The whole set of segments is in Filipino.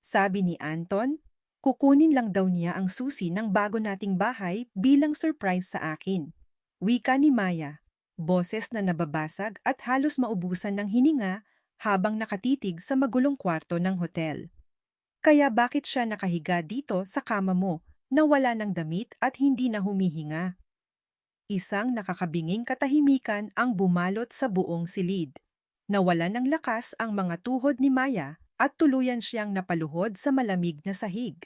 Sabi ni Anton, kukunin lang daw niya ang susi ng bago nating bahay bilang surprise sa akin. Wika ni Maya, boses na nababasag at halos maubusan ng hininga habang nakatitig sa magulong kwarto ng hotel. Kaya bakit siya nakahiga dito sa kama mo na wala ng damit at hindi na humihinga? Isang nakakabinging katahimikan ang bumalot sa buong silid. Nawala ng lakas ang mga tuhod ni Maya at tuluyan siyang napaluhod sa malamig na sahig.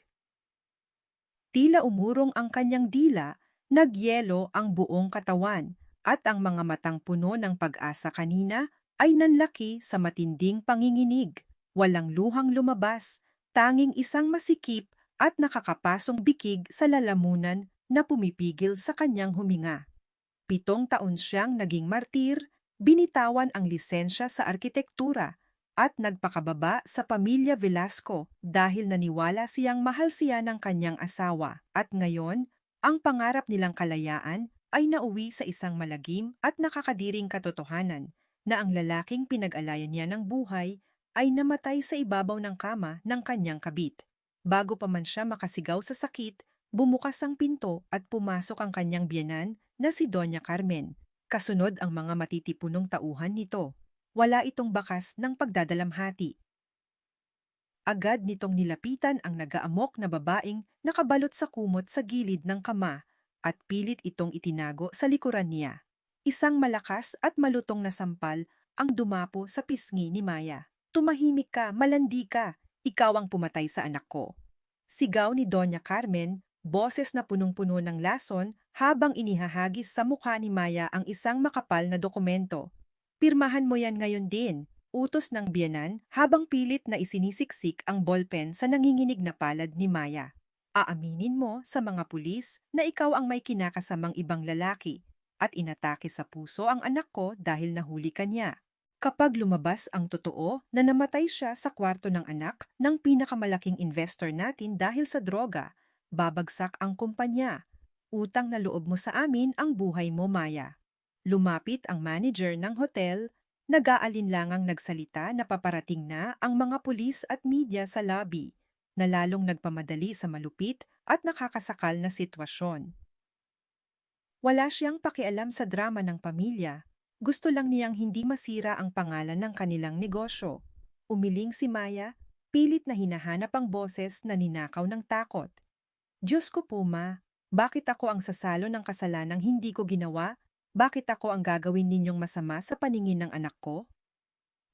Tila umurong ang kanyang dila, nagyelo ang buong katawan, at ang mga matang puno ng pag-asa kanina ay nanlaki sa matinding panginginig. Walang luhang lumabas, tanging isang masikip at nakakapasong bikig sa lalamunan na pumipigil sa kanyang huminga. 7 taon siyang naging martir, binitawan ang lisensya sa arkitektura, at nagpakababa sa pamilya Velasco dahil naniwala siyang mahal siya ng kanyang asawa. At ngayon, ang pangarap nilang kalayaan ay nauwi sa isang malagim at nakakadiring katotohanan na ang lalaking pinag-alayan niya ng buhay ay namatay sa ibabaw ng kama ng kanyang kabit. Bago pa man siya makasigaw sa sakit, bumukas ang pinto at pumasok ang kanyang biyenan na si Doña Carmen. Kasunod ang mga matitipunong tauhan nito. Wala itong bakas ng pagdadalamhati. Agad nitong nilapitan ang nagaamok na babaeng nakabalot sa kumot sa gilid ng kama at pilit itong itinago sa likuran niya. Isang malakas at malutong na sampal ang dumapo sa pisngi ni Maya. Tumahimik ka, malandi ka, ikaw ang pumatay sa anak ko. Sigaw ni Doña Carmen, boses na punong-puno ng lason habang inihahagis sa mukha ni Maya ang isang makapal na dokumento. Pirmahan mo yan ngayon din, utos ng biyenan habang pilit na isinisiksik ang ballpen sa nanginginig na palad ni Maya. Aaminin mo sa mga pulis na ikaw ang may kinakasamang ibang lalaki at inatake sa puso ang anak ko dahil nahuli ka niya. Kapag lumabas ang totoo na namatay siya sa kwarto ng anak ng pinakamalaking investor natin dahil sa droga, babagsak ang kumpanya. Utang na loob mo sa amin ang buhay mo, Maya. Lumapit ang manager ng hotel, nag-aalinlangang nagsalita na paparating na ang mga pulis at media sa lobby, na lalong nagpamadali sa malupit at nakakasakal na sitwasyon. Wala siyang pakialam sa drama ng pamilya. Gusto lang niyang hindi masira ang pangalan ng kanilang negosyo. Umiling si Maya, pilit na hinahanap ang boses na ninakaw ng takot. Diyos ko po, Ma, bakit ako ang sasalo ng kasalanang hindi ko ginawa? Bakit ako ang gagawin ninyong masama sa paningin ng anak ko?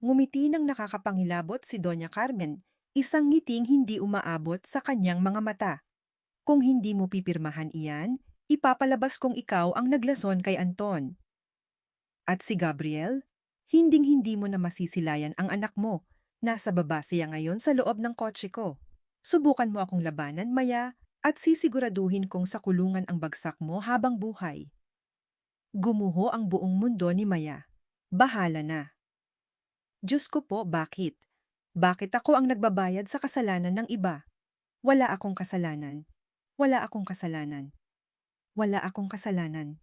Ngumiti ng nakakapangilabot si Doña Carmen, isang ngiting hindi umaabot sa kanyang mga mata. Kung hindi mo pipirmahan iyan, ipapalabas kong ikaw ang naglason kay Anton. At si Gabriel, hinding-hindi mo na masisilayan ang anak mo. Nasa baba siya ngayon sa loob ng kotse ko. Subukan mo akong labanan, Maya, at sisiguraduhin kong sa kulungan ang bagsak mo habang buhay. Gumuho ang buong mundo ni Maya. Bahala na. Diyos ko po, bakit? Bakit ako ang nagbabayad sa kasalanan ng iba? Wala akong kasalanan. Wala akong kasalanan. Wala akong kasalanan.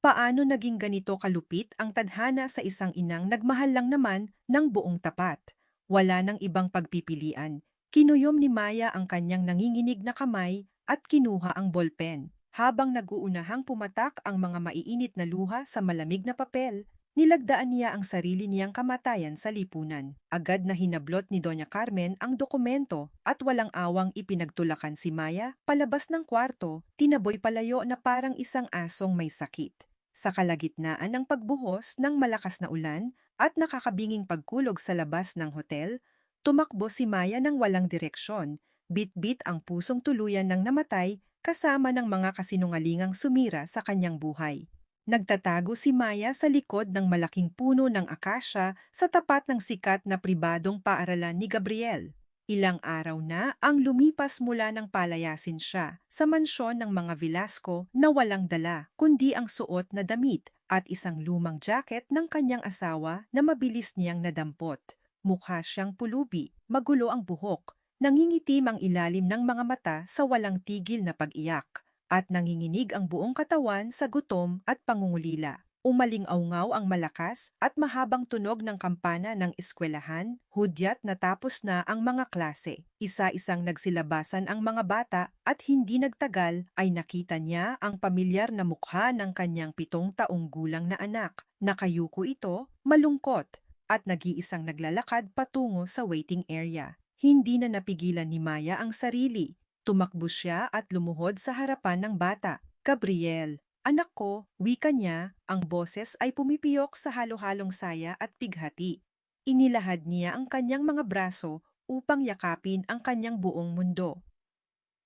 Paano naging ganito kalupit ang tadhana sa isang inang nagmahal lang naman ng buong tapat? Wala nang ibang pagpipilian. Kinuyom ni Maya ang kanyang nanginginig na kamay at kinuha ang ballpen. Habang nag-uunahang pumatak ang mga maiinit na luha sa malamig na papel, nilagdaan niya ang sarili niyang kamatayan sa lipunan. Agad na hinablot ni Doña Carmen ang dokumento at walang awang ipinagtulakan si Maya palabas ng kwarto, tinaboy palayo na parang isang asong may sakit. Sa kalagitnaan ng pagbuhos ng malakas na ulan at nakakabinging pagkulog sa labas ng hotel, tumakbo si Maya ng walang direksyon, bit-bit ang pusong tuluyan ng namatay kasama ng mga kasinungalingang sumira sa kanyang buhay. Nagtatago si Maya sa likod ng malaking puno ng akasya sa tapat ng sikat na pribadong paaralan ni Gabriel. Ilang araw na ang lumipas mula ng palayasin siya sa mansyon ng mga Velasco na walang dala kundi ang suot na damit at isang lumang jacket ng kanyang asawa na mabilis niyang nadampot. Mukha siyang pulubi, magulo ang buhok, nangingitim ang ilalim ng mga mata sa walang tigil na pag-iyak, at nanginginig ang buong katawan sa gutom at pangungulila. Umaling-awngaw ang malakas at mahabang tunog ng kampana ng eskwelahan, hudyat na tapos na ang mga klase. Isa-isang nagsilabasan ang mga bata at hindi nagtagal ay nakita niya ang pamilyar na mukha ng kanyang 7 taong gulang na anak. Nakayuko ito, malungkot, at nag-iisang naglalakad patungo sa waiting area. Hindi na napigilan ni Maya ang sarili. Tumakbo siya at lumuhod sa harapan ng bata. Gabriel, anak ko, wika niya, ang boses ay pumipiyok sa halo-halong saya at pighati. Inilahad niya ang kanyang mga braso upang yakapin ang kanyang buong mundo.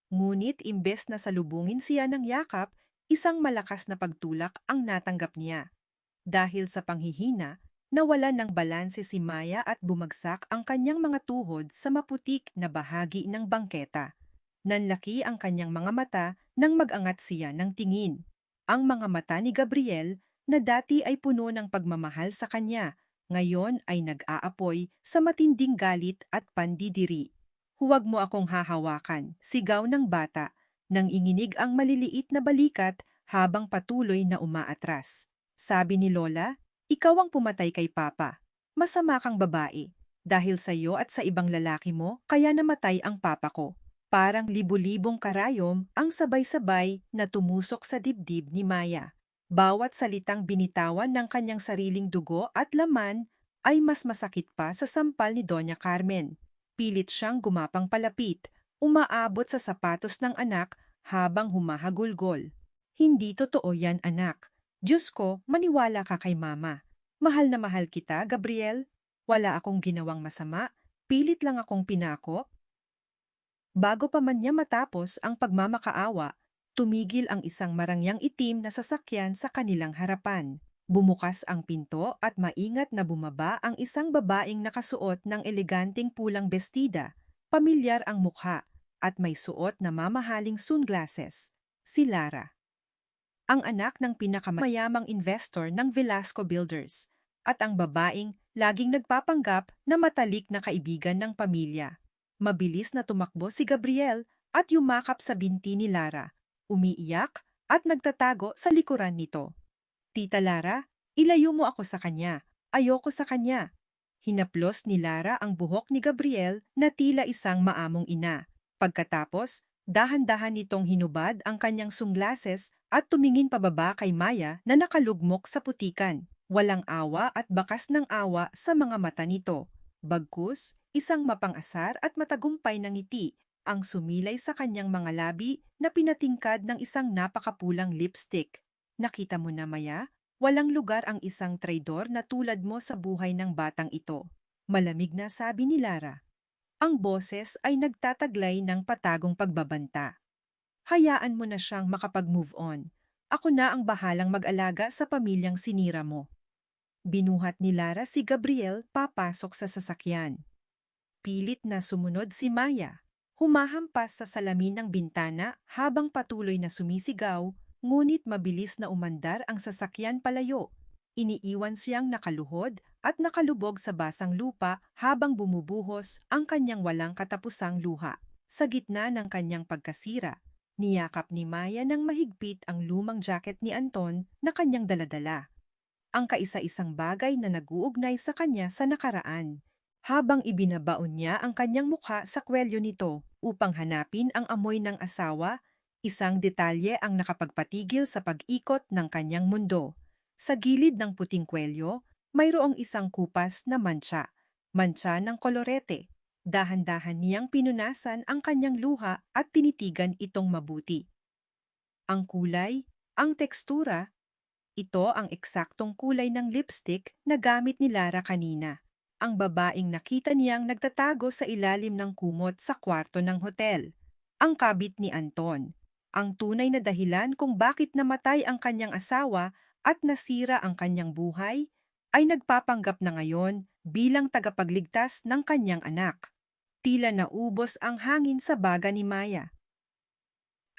Ngunit imbes na salubungin siya ng yakap, isang malakas na pagtulak ang natanggap niya. Dahil sa panghihina, nawalan ng balanse si Maya at bumagsak ang kanyang mga tuhod sa maputik na bahagi ng bangketa. Nanlaki ang kanyang mga mata nang mag-angat siya ng tingin. Ang mga mata ni Gabriel, na dati ay puno ng pagmamahal sa kanya, ngayon ay nag-aapoy sa matinding galit at pandidiri. "Huwag mo akong hahawakan," sigaw ng bata, nang inginig ang maliliit na balikat habang patuloy na umaatras. Sabi ni Lola, "Ikaw ang pumatay kay Papa. Masama kang babae. Dahil sa iyo at sa ibang lalaki mo, kaya namatay ang papa ko." Parang libu-libong karayom ang sabay-sabay na tumusok sa dibdib ni Maya. Bawat salitang binitawan ng kanyang sariling dugo at laman ay mas masakit pa sa sampal ni Doña Carmen. Pilit siyang gumapang palapit, umaabot sa sapatos ng anak habang humahagulgol. "Hindi totoo yan, anak. Diyos ko, maniwala ka kay Mama. Mahal na mahal kita, Gabriel. Wala akong ginawang masama. Pilit lang akong pinako." Bago pa man niya matapos ang pagmamakaawa, tumigil ang isang marangyang itim na sasakyan sa kanilang harapan. Bumukas ang pinto at maingat na bumaba ang isang babaeng nakasuot ng eleganteng pulang bestida, pamilyar ang mukha, at may suot na mamahaling sunglasses. Si Lara, ang anak ng pinakamayamang investor ng Velasco Builders, at ang babaeng laging nagpapanggap na matalik na kaibigan ng pamilya. Mabilis na tumakbo si Gabriel at yumakap sa binti ni Lara, umiiyak at nagtatago sa likuran nito. "Tita Lara, ilayo mo ako sa kanya. Ayoko sa kanya." Hinaplos ni Lara ang buhok ni Gabriel na tila isang maamong ina. Pagkatapos, dahan-dahan nitong hinubad ang kanyang sunglases at tumingin pababa kay Maya na nakalugmok sa putikan. Walang awa at bakas ng awa sa mga mata nito. Bagkus, isang mapang-asar at matagumpay na ngiti ang sumilay sa kanyang mga labi na pinatingkad ng isang napakapulang lipstick. "Nakita mo na, Maya? Walang lugar ang isang traidor na tulad mo sa buhay ng batang ito." Malamig na sabi ni Lara. Ang boses ay nagtataglay ng patagong pagbabanta. "Hayaan mo na siyang makapag-move on. Ako na ang bahalang mag-alaga sa pamilyang sinira mo." Binuhat ni Lara si Gabriel papasok sa sasakyan. Pilit na sumunod si Maya. Humahampas sa salamin ng bintana habang patuloy na sumisigaw, ngunit mabilis na umandar ang sasakyan palayo. Iniiwan siyang nakaluhod at nakalubog sa basang lupa habang bumubuhos ang kanyang walang katapusang luha. Sa gitna ng kanyang pagkasira, niyakap ni Maya ng mahigpit ang lumang jacket ni Anton na kanyang daladala. Ang kaisa-isang bagay na nag-uugnay sa kanya sa nakaraan, habang ibinabaon niya ang kanyang mukha sa kwelyo nito upang hanapin ang amoy ng asawa, isang detalye ang nakapagpatigil sa pag-ikot ng kanyang mundo. Sa gilid ng puting kwelyo, mayroong isang kupas na mantsa ng kolorete. Dahan-dahan niyang pinunasan ang kanyang luha at tinitigan itong mabuti. Ang kulay, ang tekstura, ito ang eksaktong kulay ng lipstick na gamit ni Lara kanina. Ang babaeng nakita niyang nagtatago sa ilalim ng kumot sa kwarto ng hotel. Ang kabit ni Anton. Ang tunay na dahilan kung bakit namatay ang kanyang asawa at nasira ang kanyang buhay, ay nagpapanggap na ngayon bilang tagapagligtas ng kanyang anak. Tila naubos ang hangin sa baga ni Maya.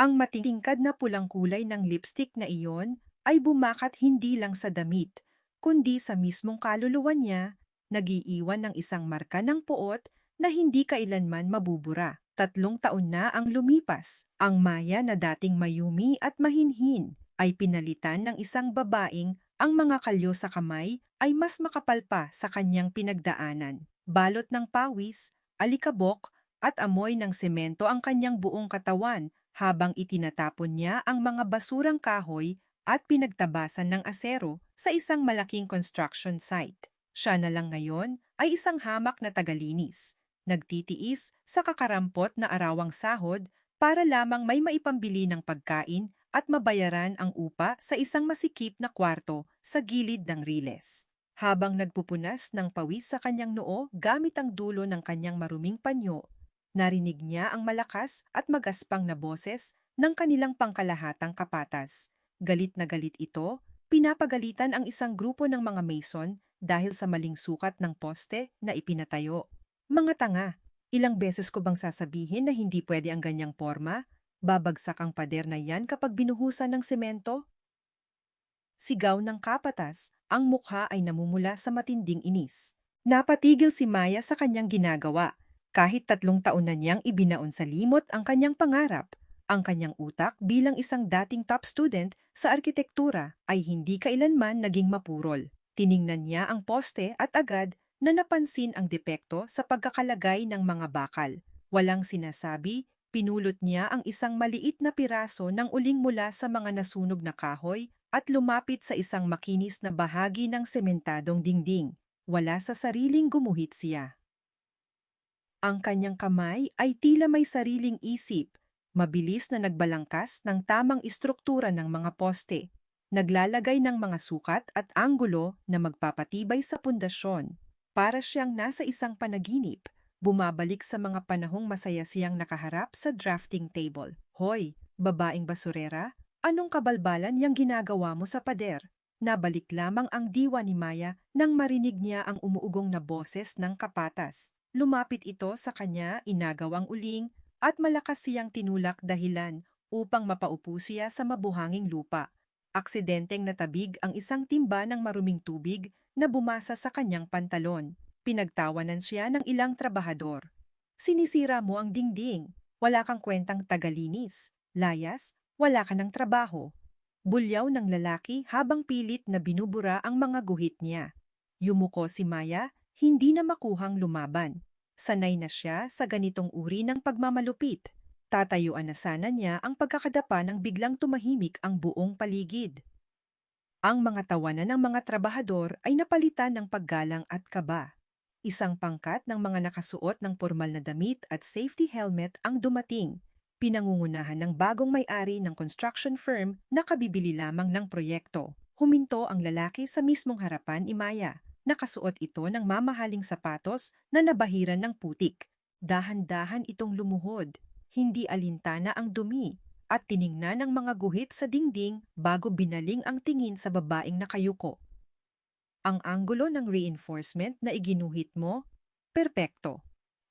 Ang matingkad na pulang kulay ng lipstick na iyon ay bumakat hindi lang sa damit, kundi sa mismong kaluluwa niya, nag-iiwan ng isang marka ng puot na hindi kailanman mabubura. 3 taon na ang lumipas. Ang Maya na dating mayumi at mahinhin ay pinalitan ng isang babaeng Ang mga kalyo sa kamay ay mas makapal pa sa kanyang pinagdaanan. Balot ng pawis, alikabok, at amoy ng semento ang kanyang buong katawan habang itinatapon niya ang mga basurang kahoy at pinagtabasan ng asero sa isang malaking construction site. Siya na lang ngayon ay isang hamak na tagalinis, nagtitiis sa kakarampot na arawang sahod para lamang may maipambili ng pagkain at mabayaran ang upa sa isang masikip na kwarto sa gilid ng riles. Habang nagpupunas ng pawis sa kanyang noo gamit ang dulo ng kanyang maruming panyo, narinig niya ang malakas at magaspang na boses ng kanilang pangkalahatang kapatas. Galit na galit ito, pinapagalitan ang isang grupo ng mga mason dahil sa maling sukat ng poste na ipinatayo. Mga tanga, ilang beses ko bang sasabihin na hindi pwede ang ganyang forma? Babagsak ang pader na yan kapag binuhusan ng semento? Sigaw ng kapatas, ang mukha ay namumula sa matinding inis. Napatigil si Maya sa kanyang ginagawa. Kahit 3 taon na niyang ibinaon sa limot ang kanyang pangarap, ang kanyang utak bilang isang dating top student sa arkitektura ay hindi kailanman naging mapurol. Tiningnan niya ang poste at agad na napansin ang depekto sa pagkakalagay ng mga bakal. Walang sinasabi, pinulot niya ang isang maliit na piraso ng uling mula sa mga nasunog na kahoy at lumapit sa isang makinis na bahagi ng sementadong dingding. Wala sa sariling gumuhit siya. Ang kanyang kamay ay tila may sariling isip, mabilis na nagbalangkas ng tamang istruktura ng mga poste, naglalagay ng mga sukat at anggulo na magpapatibay sa pundasyon. Para siyang nasa isang panaginip, bumabalik sa mga panahong masaya siyang nakaharap sa drafting table. Hoy, babaeng basurera, anong kabalbalan yang ginagawa mo sa pader? Nabalik lamang ang diwa ni Maya nang marinig niya ang umuugong na boses ng kapatas. Lumapit ito sa kanya, inagaw ang uling, at malakas siyang tinulak dahilan upang mapaupo siya sa mabuhanging lupa. Aksidenteng natabig ang isang timba ng maruming tubig na bumasa sa kanyang pantalon. Pinagtawanan siya ng ilang trabahador. Sinisira mo ang dingding. Wala kang kwentang tagalinis. Layas, wala ka ng trabaho. Bulyaw ng lalaki habang pilit na binubura ang mga guhit niya. Yumuko si Maya, hindi na makuhang lumaban. Sanay na siya sa ganitong uri ng pagmamalupit. Tatayuan na sana niya ang pagkakadapa ng biglang tumahimik ang buong paligid. Ang mga tawanan ng mga trabahador ay napalitan ng paggalang at kaba. Isang pangkat ng mga nakasuot ng pormal na damit at safety helmet ang dumating, pinangungunahan ng bagong may-ari ng construction firm na kabibili lamang ng proyekto. Huminto ang lalaki sa mismong harapan ni Maya. Nakasuot ito ng mamahaling sapatos na nabahiran ng putik. Dahan-dahan itong lumuhod, hindi alintana ang dumi, at tiningnan ang mga guhit sa dingding bago binaling ang tingin sa babaeng nakayuko. Ang anggulo ng reinforcement na iginuhit mo, perpekto.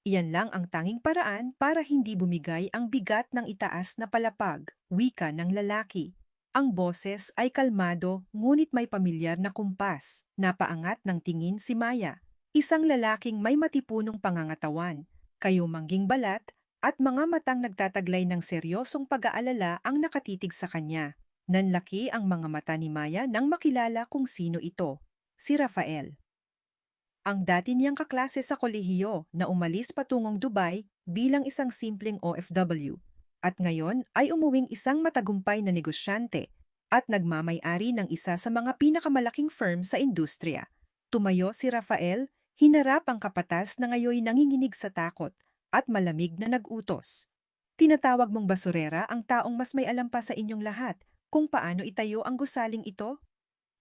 Iyan lang ang tanging paraan para hindi bumigay ang bigat ng itaas na palapag, wika ng lalaki. Ang boses ay kalmado ngunit may pamilyar na kumpas. Napaangat ng tingin si Maya, isang lalaking may matipunong pangangatawan, kayumangging balat, at mga matang nagtataglay ng seryosong pag-aalala ang nakatitig sa kanya. Nanlaki ang mga mata ni Maya nang makilala kung sino ito, si Rafael. Ang dati niyang kaklase sa kolehiyo na umalis patungong Dubai bilang isang simpleng OFW. At ngayon ay umuwing isang matagumpay na negosyante at nagmamay-ari ng isa sa mga pinakamalaking firm sa industriya. Tumayo si Rafael, hinarap ang kapatas na ngayoy nanginginig sa takot at malamig na nag-utos. Tinatawag mong basurera ang taong mas may alam pa sa inyong lahat kung paano itayo ang gusaling ito?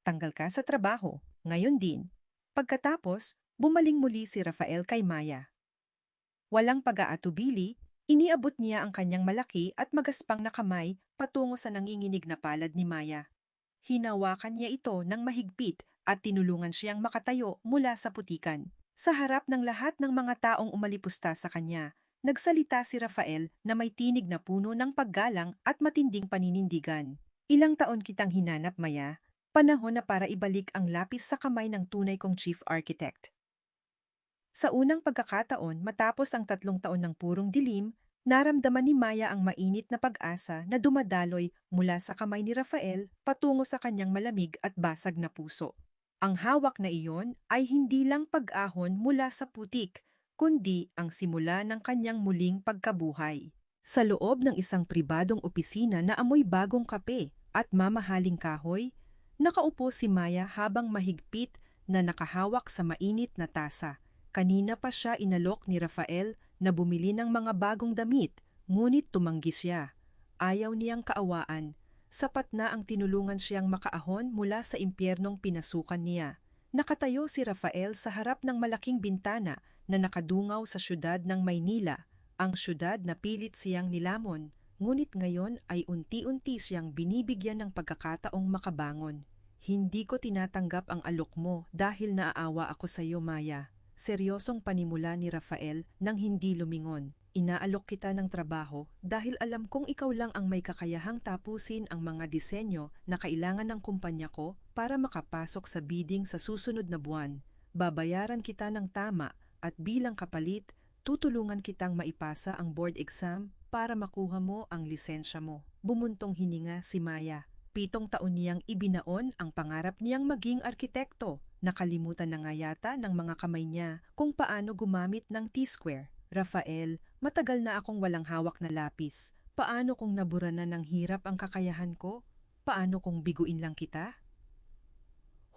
Tanggal ka sa trabaho, ngayon din. Pagkatapos, bumaling muli si Rafael kay Maya. Walang pag-aatubili, iniabot niya ang kanyang malaki at magaspang na kamay patungo sa nanginginig na palad ni Maya. Hinawakan niya ito ng mahigpit at tinulungan siyang makatayo mula sa putikan. Sa harap ng lahat ng mga taong umalipusta sa kanya, nagsalita si Rafael na may tinig na puno ng paggalang at matinding paninindigan. Ilang taon kitang hinanap, Maya. Panahon na para ibalik ang lapis sa kamay ng tunay kong chief architect. Sa unang pagkakataon matapos ang 3 taon ng purong dilim, Naramdaman ni Maya ang mainit na pag-asa na dumadaloy mula sa kamay ni Rafael patungo sa kanyang malamig at basag na puso. Ang hawak na iyon ay hindi lang pag-ahon mula sa putik, kundi ang simula ng kanyang muling pagkabuhay. Sa loob ng isang pribadong opisina na amoy bagong kape at mamahaling kahoy, nakaupo si Maya habang mahigpit na nakahawak sa mainit na tasa. Kanina pa siya inalok ni Rafael na bumili ng mga bagong damit, ngunit tumanggi siya. Ayaw niyang kaawaan. Sapat na ang tinulungan siyang makaahon mula sa impyernong pinasukan niya. Nakatayo si Rafael sa harap ng malaking bintana na nakadungaw sa syudad ng Maynila, ang syudad na pilit siyang nilamon, ngunit ngayon ay unti-unti siyang binibigyan ng pagkakataong makabangon. Hindi ko tinatanggap ang alok mo dahil naaawa ako sa iyo, Maya. Seryosong panimula ni Rafael nang hindi lumingon. Inaalok kita ng trabaho dahil alam kong ikaw lang ang may kakayahang tapusin ang mga disenyo na kailangan ng kumpanya ko para makapasok sa bidding sa susunod na buwan. Babayaran kita ng tama at bilang kapalit, tutulungan kitang maipasa ang board exam para makuha mo ang lisensya mo. Bumuntong hininga si Maya. 7 taon niyang ibinaon ang pangarap niyang maging arkitekto. Nakalimutan na nga yata ng mga kamay niya kung paano gumamit ng T-square. Rafael, matagal na akong walang hawak na lapis. Paano kung nabura na ng hirap ang kakayahan ko? Paano kung biguin lang kita?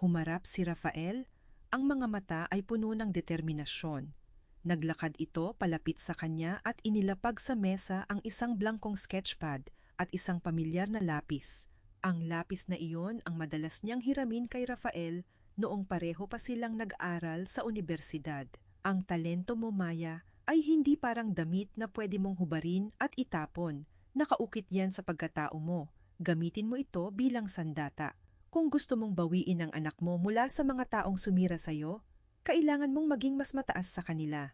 Humarap si Rafael. Ang mga mata ay puno ng determinasyon. Naglakad ito palapit sa kanya at inilapag sa mesa ang isang blankong sketchpad at isang pamilyar na lapis. Ang lapis na iyon ang madalas niyang hiramin kay Rafael noong pareho pa silang nag-aral sa unibersidad. Ang talento mo, Maya, ay hindi parang damit na pwede mong hubarin at itapon. Nakaukit yan sa pagkatao mo. Gamitin mo ito bilang sandata. Kung gusto mong bawiin ang anak mo mula sa mga taong sumira sa'yo, kailangan mong maging mas mataas sa kanila.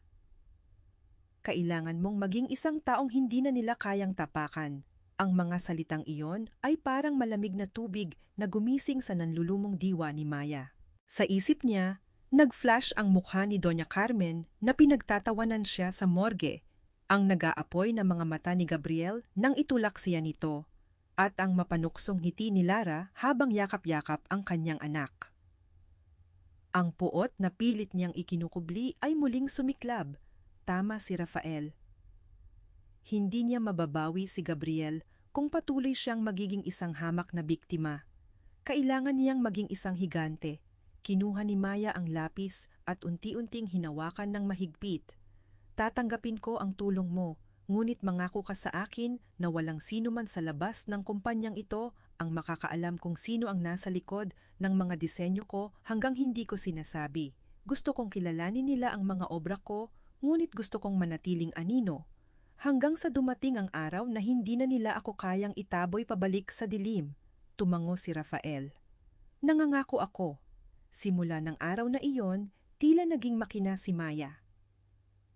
Kailangan mong maging isang taong hindi na nila kayang tapakan. Ang mga salitang iyon ay parang malamig na tubig na gumising sa nanlulumong diwa ni Maya. Sa isip niya, nag-flash ang mukha ni Doña Carmen na pinagtatawanan siya sa morgue, ang nag-aapoy na mga mata ni Gabriel nang itulak siya nito, at ang mapanuksong ngiti ni Lara habang yakap-yakap ang kanyang anak. Ang puot na pilit niyang ikinukubli ay muling sumiklab. Tama si Rafael. Hindi niya mababawi si Gabriel kung patuloy siyang magiging isang hamak na biktima. Kailangan niyang maging isang higante. Kinuha ni Maya ang lapis at unti-unting hinawakan ng mahigpit. Tatanggapin ko ang tulong mo, ngunit mangako ka sa akin na walang sino man sa labas ng kumpanyang ito ang makakaalam kung sino ang nasa likod ng mga disenyo ko hanggang hindi ko sinasabi. Gusto kong kilalanin nila ang mga obra ko, ngunit gusto kong manatiling anino. Hanggang sa dumating ang araw na hindi na nila ako kayang itaboy pabalik sa dilim. Tumango si Rafael. Nangangako ako. Simula ng araw na iyon, tila naging makina si Maya.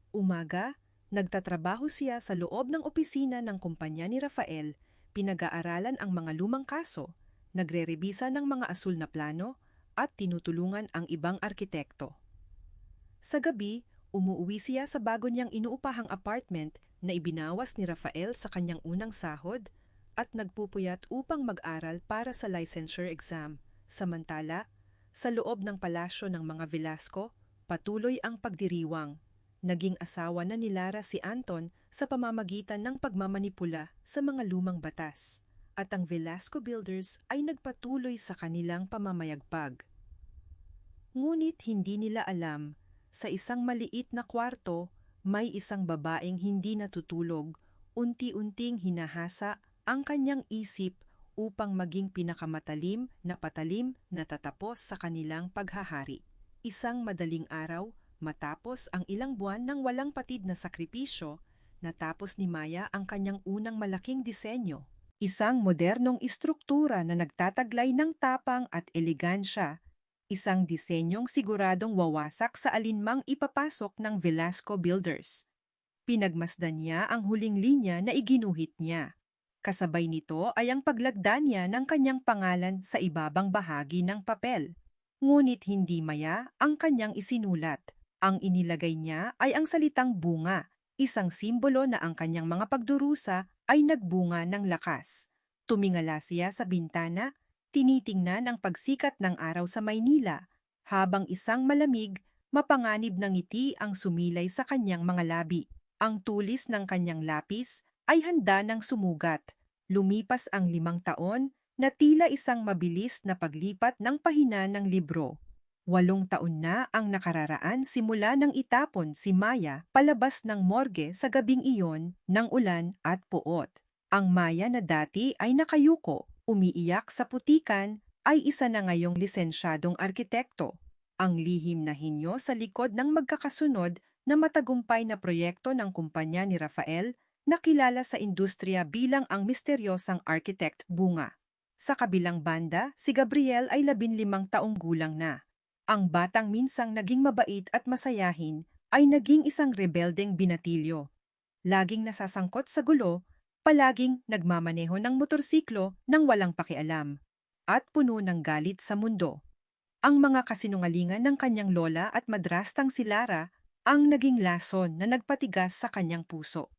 Umaga, nagtatrabaho siya sa loob ng opisina ng kumpanya ni Rafael, pinag-aaralan ang mga lumang kaso, nagre-rebisa ng mga asul na plano, at tinutulungan ang ibang arkitekto. Sa gabi, umuwi siya sa bago niyang inuupahang apartment na ibinawas ni Rafael sa kanyang unang sahod at nagpupuyat upang mag-aral para sa licensure exam. Samantala, sa loob ng palasyo ng mga Velasco, patuloy ang pagdiriwang. Naging asawa na ni Lara si Anton sa pamamagitan ng pagmamanipula sa mga lumang batas. At ang Velasco Builders ay nagpatuloy sa kanilang pamamayagpag. Ngunit hindi nila alam, sa isang maliit na kwarto, may isang babaeng hindi natutulog, unti-unting hinahasa ang kanyang isip upang maging pinakamatalim na patalim na tatapos sa kanilang paghahari. Isang madaling araw, matapos ang ilang buwan ng walang patid na sakripisyo, natapos ni Maya ang kanyang unang malaking disenyo. Isang modernong istruktura na nagtataglay ng tapang at elegansya. Isang disenyong siguradong wawasak sa alinmang ipapasok ng Velasco Builders. Pinagmasdan niya ang huling linya na iginuhit niya. Kasabay nito ay ang paglagda niya ng kanyang pangalan sa ibabang bahagi ng papel. Ngunit hindi Maya ang kanyang isinulat. Ang inilagay niya ay ang salitang bunga isang simbolo na ang kanyang mga pagdurusa ay nagbunga ng lakas. Tumingala siya sa bintana, tinitingnan ang pagsikat ng araw sa Maynila, habang isang malamig, mapanganib na ngiti ang sumilay sa kanyang mga labi. Ang tulis ng kanyang lapis ay handa ng sumugat. Lumipas ang 5 taon na tila isang mabilis na paglipat ng pahina ng libro. 8 taon na ang nakararaan simula nang itapon si Maya palabas ng morgue sa gabing iyon ng ulan at puot. Ang Maya na dati ay nakayuko, umiiyak sa putikan, ay isa na ngayong lisensyadong arkitekto. Ang lihim na hinyo sa likod ng magkakasunod na matagumpay na proyekto ng kumpanya ni Rafael na kilala sa industriya bilang ang misteryosang architect Bunga. Sa kabilang banda, si Gabriel ay 15 taong gulang na. Ang batang minsang naging mabait at masayahin ay naging isang rebeldeng binatilyo. Laging nasasangkot sa gulo, palaging nagmamaneho ng motorsiklo nang walang pakialam, at puno ng galit sa mundo. Ang mga kasinungalingan ng kanyang lola at madrastang si Lara ang naging lason na nagpatigas sa kanyang puso.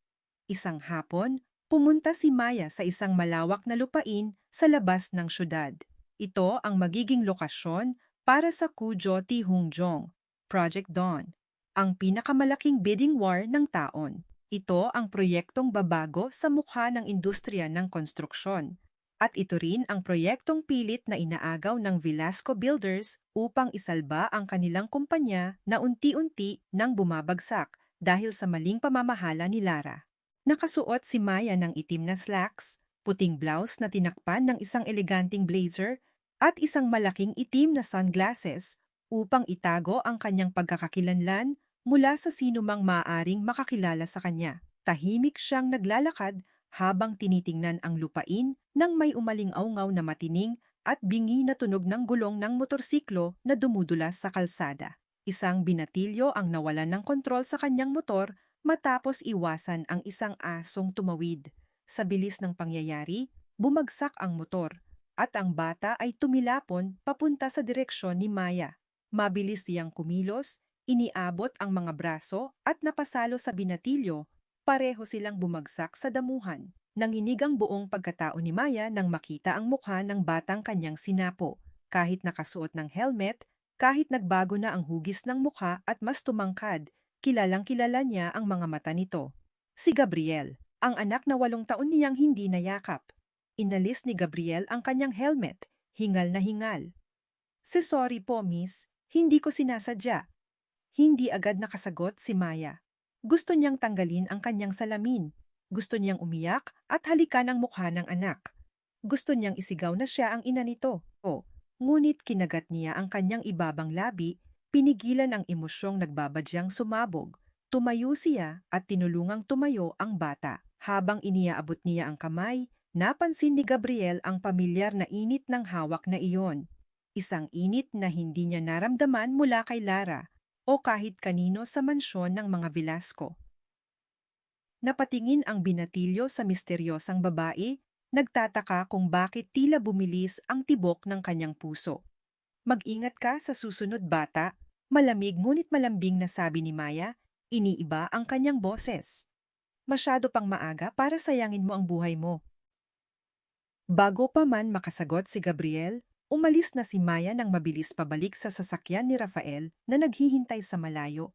Isang hapon, pumunta si Maya sa isang malawak na lupain sa labas ng syudad. Ito ang magiging lokasyon para sa Kujo Tihungjong, Project Dawn, ang pinakamalaking bidding war ng taon. Ito ang proyektong babago sa mukha ng industriya ng konstruksyon. At ito rin ang proyektong pilit na inaagaw ng Velasco Builders upang isalba ang kanilang kumpanya na unti-unti nang bumabagsak dahil sa maling pamamahala ni Lara. Nakasuot si Maya ng itim na slacks, puting blouse na tinakpan ng isang eleganting blazer, at isang malaking itim na sunglasses upang itago ang kanyang pagkakakilanlan mula sa sinumang maaaring makakilala sa kanya. Tahimik siyang naglalakad habang tinitingnan ang lupain nang may umaling-awngaw na matining at bingi na tunog ng gulong ng motorsiklo na dumudulas sa kalsada. Isang binatilyo ang nawalan ng kontrol sa kanyang motor matapos iwasan ang isang asong tumawid. Sa bilis ng pangyayari, bumagsak ang motor at ang bata ay tumilapon papunta sa direksyon ni Maya. Mabilis siyang kumilos, iniabot ang mga braso at napasalo sa binatilyo. Pareho silang bumagsak sa damuhan. Nanginig ang buong pagkatao ni Maya nang makita ang mukha ng batang kanyang sinapo. Kahit nakasuot ng helmet, kahit nagbago na ang hugis ng mukha at mas tumangkad, kilalang-kilala niya ang mga mata nito. Si Gabriel, ang anak na 8 taon niyang hindi nayakap. Inalis ni Gabriel ang kanyang helmet, hingal na hingal. Sorry po, miss. Hindi ko sinasadya." Hindi agad nakasagot si Maya. Gusto niyang tanggalin ang kanyang salamin. Gusto niyang umiyak at halikan ang mukha ng anak. Gusto niyang isigaw na siya ang ina nito. Ngunit kinagat niya ang kanyang ibabang labi, pinigilan ang emosyong nagbabadyang sumabog. Tumayo siya at tinulungang tumayo ang bata. Habang iniaabot niya ang kamay, napansin ni Gabriel ang pamilyar na init ng hawak na iyon. Isang init na hindi niya naramdaman mula kay Lara o kahit kanino sa mansyon ng mga Velasco. Napatingin ang binatilyo sa misteryosang babae, nagtataka kung bakit tila bumilis ang tibok ng kanyang puso. "Mag-ingat ka sa susunod, bata," malamig ngunit malambing na sabi ni Maya, iniiba ang kanyang boses. "Masyado pang maaga para sayangin mo ang buhay mo." Bago pa man makasagot si Gabriel, umalis na si Maya nang mabilis pabalik sa sasakyan ni Rafael na naghihintay sa malayo.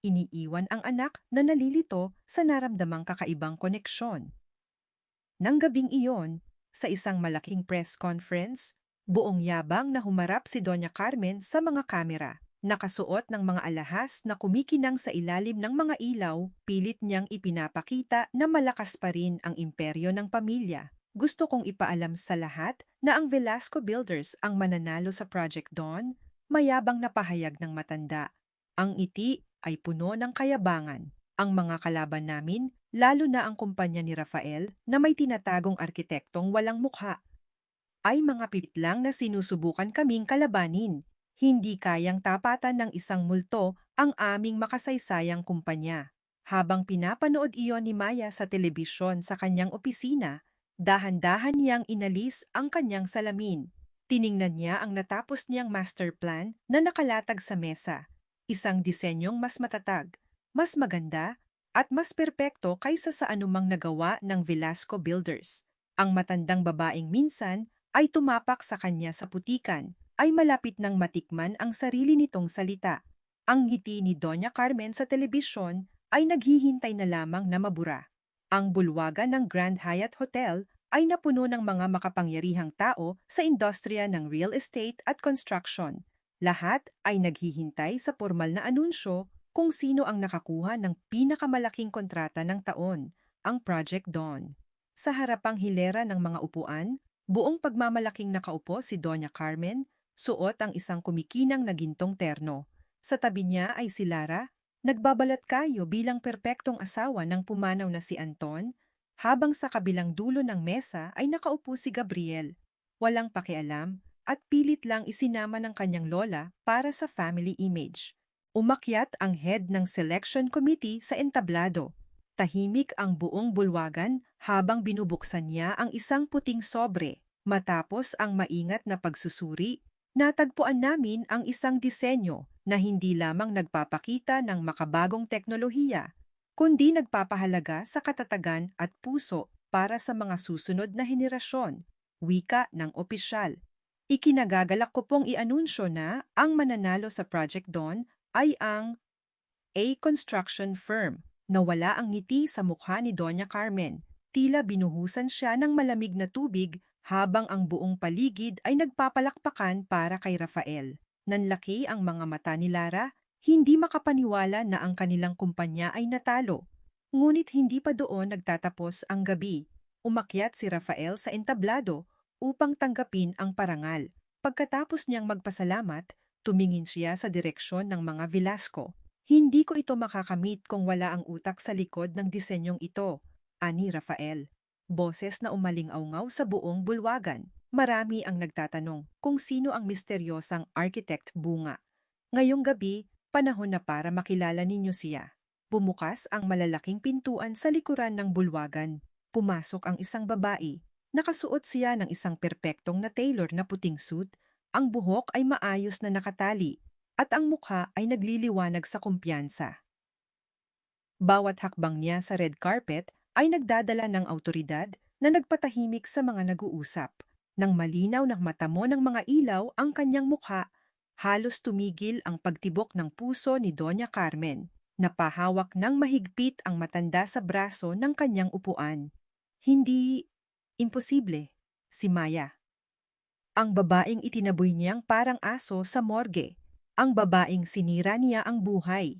Iniiwan ang anak na nalilito sa naramdamang kakaibang koneksyon. Nang gabing iyon, sa isang malaking press conference, buong yabang na humarap si Doña Carmen sa mga kamera. Nakasuot ng mga alahas na kumikinang sa ilalim ng mga ilaw, pilit niyang ipinapakita na malakas pa rin ang imperyo ng pamilya. "Gusto kong ipaalam sa lahat na ang Velasco Builders ang mananalo sa Project Dawn," mayabang na pahayag ng matanda. Ang ngiti ay puno ng kayabangan. "Ang mga kalaban namin, lalo na ang kumpanya ni Rafael na may tinatagong arkitektong walang mukha, ay mga pipitlang na sinusubukan kaming kalabanin. Hindi kayang tapatan ng isang multo ang aming makasaysayang kumpanya." Habang pinapanood iyon ni Maya sa telebisyon sa kanyang opisina, dahan-dahan niyang inalis ang kanyang salamin. Tiningnan niya ang natapos niyang master plan na nakalatag sa mesa. Isang disenyong mas matatag, mas maganda, at mas perpekto kaysa sa anumang nagawa ng Velasco Builders. Ang matandang babaeng minsan ay tumapak sa kanya sa putikan, ay malapit nang matikman ang sarili nitong salita. Ang ngiti ni Doña Carmen sa telebisyon ay naghihintay na lamang na mabura. Ang bulwagan ng Grand Hyatt Hotel ay napuno ng mga makapangyarihang tao sa industriya ng real estate at construction. Lahat ay naghihintay sa formal na anunsyo kung sino ang nakakuha ng pinakamalaking kontrata ng taon, ang Project Dawn. Sa harapang hilera ng mga upuan, buong pagmamalaking nakaupo si Doña Carmen, suot ang isang kumikinang na gintong terno. Sa tabi niya ay si Lara, nagbabalat kayo bilang perpektong asawa ng pumanaw na si Anton, habang sa kabilang dulo ng mesa ay nakaupo si Gabriel. Walang pakialam at pilit lang isinama ng kanyang lola para sa family image. Umakyat ang head ng selection committee sa entablado. Tahimik ang buong bulwagan habang binubuksan niya ang isang puting sobre. Matapos ang maingat na pagsusuri, natagpuan namin ang isang disenyo na hindi lamang nagpapakita ng makabagong teknolohiya, kundi nagpapahalaga sa katatagan at puso para sa mga susunod na henerasyon, wika ng opisyal. Ikinagagalak ko pong ianunsyo na ang mananalo sa Project Dawn ay ang A construction firm. Nawala ang ngiti sa mukha ni Doña Carmen. Tila binuhusan siya ng malamig na tubig habang ang buong paligid ay nagpapalakpakan para kay Rafael. Nanlaki ang mga mata ni Lara, hindi makapaniwala na ang kanilang kumpanya ay natalo. Ngunit hindi pa doon nagtatapos ang gabi. Umakyat si Rafael sa entablado upang tanggapin ang parangal. Pagkatapos niyang magpasalamat, tumingin siya sa direksyon ng mga Velasco. Hindi ko ito makakamit kung wala ang utak sa likod ng disenyong ito, ani Rafael. Boses na umaling-aungaw sa buong bulwagan. Marami ang nagtatanong kung sino ang misteryosang architect bunga. Ngayong gabi, panahon na para makilala ninyo siya. Bumukas ang malalaking pintuan sa likuran ng bulwagan. Pumasok ang isang babae. Nakasuot siya ng isang perpektong na tailor na puting suit. Ang buhok ay maayos na nakatali at ang mukha ay nagliliwanag sa kumpiyansa. Bawat hakbang niya sa red carpet ay nagdadala ng autoridad na nagpatahimik sa mga nag-uusap. Nang malinaw ng mata mo ng mga ilaw ang kanyang mukha, halos tumigil ang pagtibok ng puso ni Doña Carmen. Napahawak ng mahigpit ang matanda sa braso ng kanyang upuan. Hindi imposible, si Maya. Ang babaeng itinaboy niyang parang aso sa morgue. Ang babaeng sinira niya ang buhay.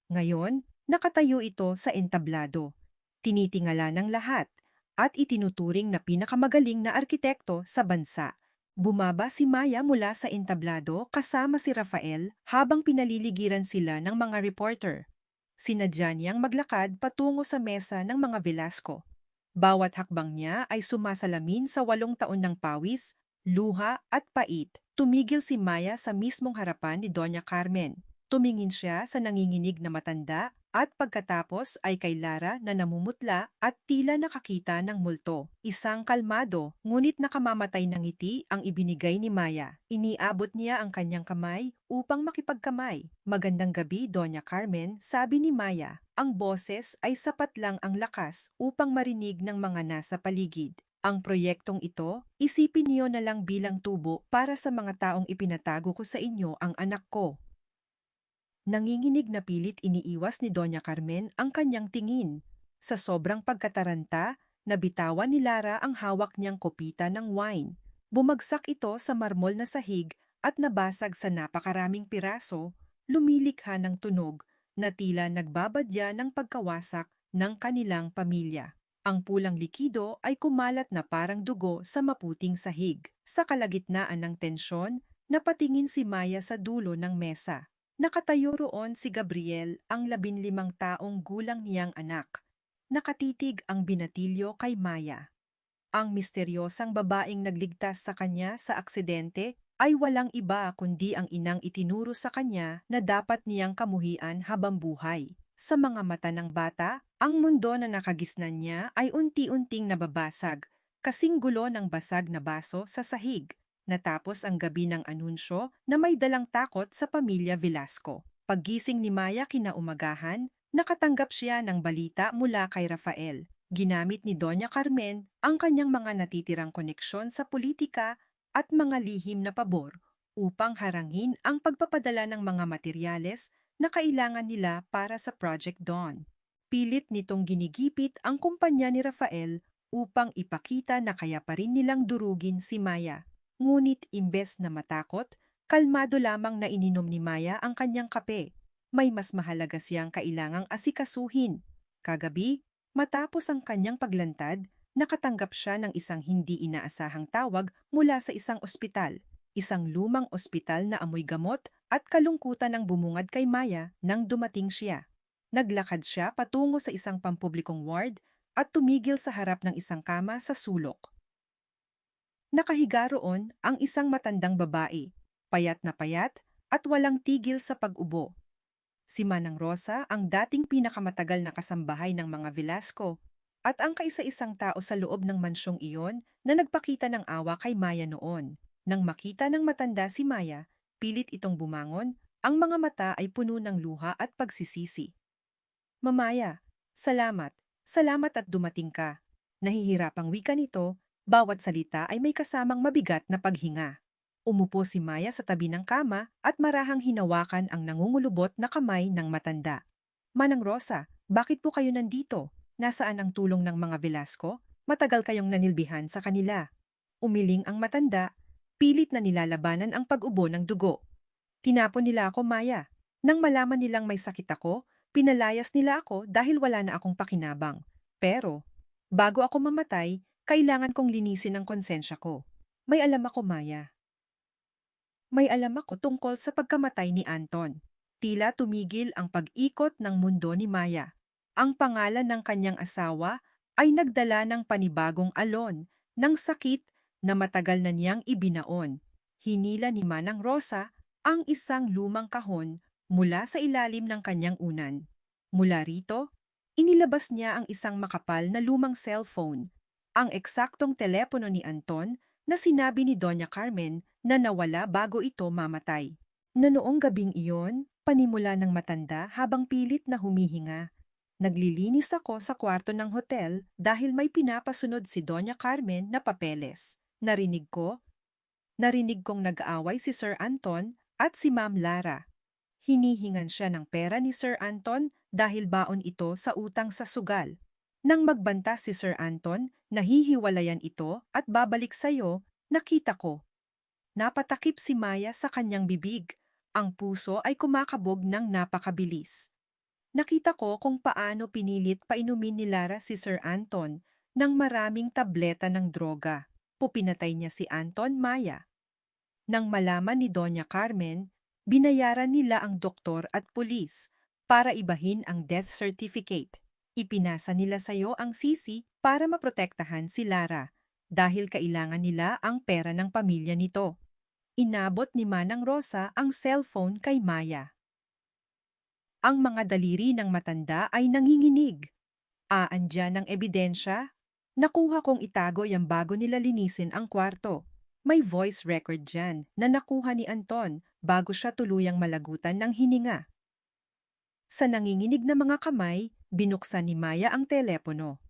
Ngayon, nakatayo ito sa entablado. Tinitingala ng lahat at itinuturing na pinakamagaling na arkitekto sa bansa. Bumaba si Maya mula sa entablado kasama si Rafael habang pinaliligiran sila ng mga reporter. Sinadya niyang maglakad patungo sa mesa ng mga Velasco. Bawat hakbang niya ay sumasalamin sa 8 taon ng pawis, luha at pait. Tumigil si Maya sa mismong harapan ni Doña Carmen. Tumingin siya sa nanginginig na matanda at pagkatapos ay kay Lara na namumutla at tila nakakita ng multo. Isang kalmado ngunit nakamamatay ng ngiti ang ibinigay ni Maya. Iniabot niya ang kanyang kamay upang makipagkamay. Magandang gabi, Doña Carmen, sabi ni Maya. Ang boses ay sapat lang ang lakas upang marinig ng mga nasa paligid. Ang proyektong ito, isipin niyo na lang bilang tubo para sa mga taong ipinatago ko sa inyo ang anak ko. Nanginginig na pilit iniiwas ni Doña Carmen ang kanyang tingin. Sa sobrang pagkataranta, nabitawan ni Lara ang hawak niyang kopita ng wine. Bumagsak ito sa marmol na sahig at nabasag sa napakaraming piraso, lumilikha ng tunog na tila nagbabadya ng pagkawasak ng kanilang pamilya. Ang pulang likido ay kumalat na parang dugo sa maputing sahig. Sa kalagitnaan ng tensyon, napatingin si Maya sa dulo ng mesa. Nakatayo roon si Gabriel, ang 15 taong gulang niyang anak. Nakatitig ang binatilyo kay Maya. Ang misteryosang babaeng nagligtas sa kanya sa aksidente ay walang iba kundi ang inang itinuro sa kanya na dapat niyang kamuhian habang buhay. Sa mga mata ng bata, ang mundo na nakagisnan niya ay unti-unting nababasag, kasing gulo ng basag na baso sa sahig. Natapos ang gabi ng anunsyo na may dalang takot sa pamilya Velasco. Paggising ni Maya kinaumagahan, Nakatanggap siya ng balita mula kay Rafael. Ginamit ni Doña Carmen ang kanyang mga natitirang koneksyon sa politika at mga lihim na pabor upang harangin ang pagpapadala ng mga materyales na kailangan nila para sa Project Dawn. Pilit nitong ginigipit ang kumpanya ni Rafael upang ipakita na kaya pa rin nilang durugin si Maya. Ngunit imbes na matakot, kalmado lamang na ininom ni Maya ang kanyang kape. May mas mahalaga siyang kailangang asikasuhin. Kagabi, matapos ang kanyang paglantad, nakatanggap siya ng isang hindi inaasahang tawag mula sa isang ospital. Isang lumang ospital na amoy gamot at kalungkutan ang bumungad kay Maya nang dumating siya. Naglakad siya patungo sa isang pampublikong ward at tumigil sa harap ng isang kama sa sulok. Nakahiga roon ang isang matandang babae, payat na payat at walang tigil sa pag-ubo. Si Manang Rosa ang dating pinakamatagal na kasambahay ng mga Velasco at ang kaisa-isang tao sa loob ng mansyong iyon na nagpakita ng awa kay Maya noon. Nang makita ng matanda si Maya, pilit itong bumangon, ang mga mata ay puno ng luha at pagsisisi. Mamaya, salamat, salamat at dumating ka. Nahihirapang wika nito, bawat salita ay may kasamang mabigat na paghinga. Umupo si Maya sa tabi ng kama at marahang hinawakan ang nangungulubot na kamay ng matanda. Manang Rosa, bakit po kayo nandito? Nasaan ang tulong ng mga Velasco? Matagal kayong nanilbihan sa kanila. Umiling ang matanda, pilit na nilalabanan ang pag-ubo ng dugo. Tinapon nila ako, Maya. Nang malaman nilang may sakit ako, pinalayas nila ako dahil wala na akong pakinabang. Pero, bago ako mamatay, kailangan kong linisin ang konsensya ko. May alam ako, Maya. May alam ako tungkol sa pagkamatay ni Anton. Tila tumigil ang pag-ikot ng mundo ni Maya. Ang pangalan ng kanyang asawa ay nagdala ng panibagong alon ng sakit na matagal na niyang ibinaon. Hinila ni Manang Rosa ang isang lumang kahon mula sa ilalim ng kanyang unan. Mula rito, inilabas niya ang isang makapal na lumang cellphone, ang eksaktong telepono ni Anton na sinabi ni Doña Carmen na nawala bago ito mamatay. Na noong gabing iyon, panimula ng matanda habang pilit na humihinga. Naglilinis ako sa kwarto ng hotel dahil may pinapasunod si Doña Carmen na papeles. Narinig kong nag-aaway si Sir Anton at si Ma'am Lara. Hinihingan siya ng pera ni Sir Anton dahil baon ito sa utang sa sugal. Nang magbanta si Sir Anton, nahihiwalayan ito at babalik sa'yo, nakita ko. Napatakip si Maya sa kanyang bibig. Ang puso ay kumakabog ng napakabilis. Nakita ko kung paano pinilit painumin ni Lara si Sir Anton ng maraming tableta ng droga. Pupinatay niya si Anton, Maya. Nang malaman ni Doña Carmen, binayaran nila ang doktor at pulis para ibahin ang death certificate. Ipinasa nila sa'yo ang sisi para maprotektahan si Lara dahil kailangan nila ang pera ng pamilya nito. Inabot ni Manang Rosa ang cellphone kay Maya. Ang mga daliri ng matanda ay nanginginig. Aandyan ang ebidensya. Nakuha kong itago yung bago nila linisin ang kwarto. May voice record dyan na nakuha ni Anton bago siya tuluyang malagutan ng hininga. Sa nanginginig na mga kamay, binuksan ni Maya ang telepono.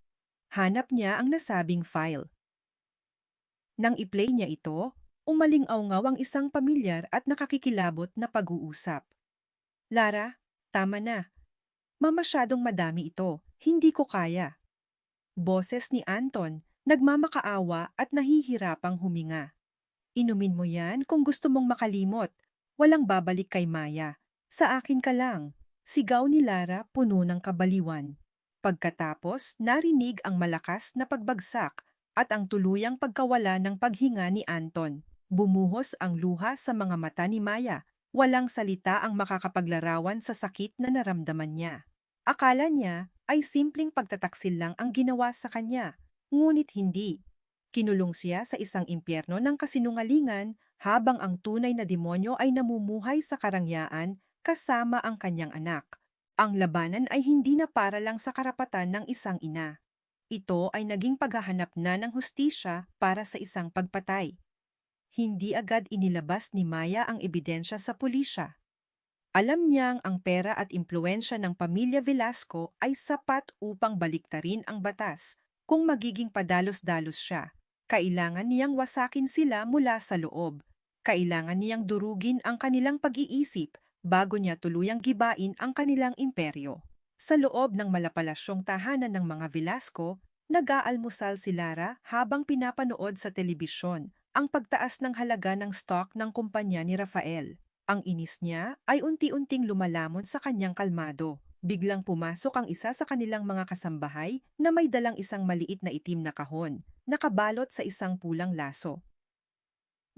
Hanap niya ang nasabing file. Nang i-play niya ito, umaling-awngaw ang isang pamilyar at nakakikilabot na pag-uusap. Lara, tama na. Mamasyadong madami ito, hindi ko kaya. Boses ni Anton, nagmamakaawa at nahihirapang huminga. Inumin mo yan kung gusto mong makalimot. Walang babalik kay Maya. Sa akin ka lang. Sigaw ni Lara puno ng kabaliwan. Pagkatapos, narinig ang malakas na pagbagsak at ang tuluyang pagkawala ng paghinga ni Anton. Bumuhos ang luha sa mga mata ni Maya. Walang salita ang makakapaglarawan sa sakit na naramdaman niya. Akala niya ay simpleng pagtataksil lang ang ginawa sa kanya, ngunit hindi. Kinulong siya sa isang impyerno ng kasinungalingan habang ang tunay na demonyo ay namumuhay sa karangyaan kasama ang kanyang anak. Ang labanan ay hindi na para lang sa karapatan ng isang ina. Ito ay naging paghahanap na ng hustisya para sa isang pagpatay. Hindi agad inilabas ni Maya ang ebidensya sa pulisya. Alam niyang ang pera at impluensya ng pamilya Velasco ay sapat upang baliktarin ang batas. Kung magiging padalos-dalos siya, kailangan niyang wasakin sila mula sa loob. Kailangan niyang durugin ang kanilang pag-iisip bago niya tuluyang gibain ang kanilang imperyo. Sa loob ng malapalasyong tahanan ng mga Velasco, nag-aalmusal si Lara habang pinapanood sa telebisyon ang pagtaas ng halaga ng stock ng kumpanya ni Rafael. Ang inis niya ay unti-unting lumalamon sa kanyang kalmado. Biglang pumasok ang isa sa kanilang mga kasambahay na may dalang isang maliit na itim na kahon, nakabalot sa isang pulang laso.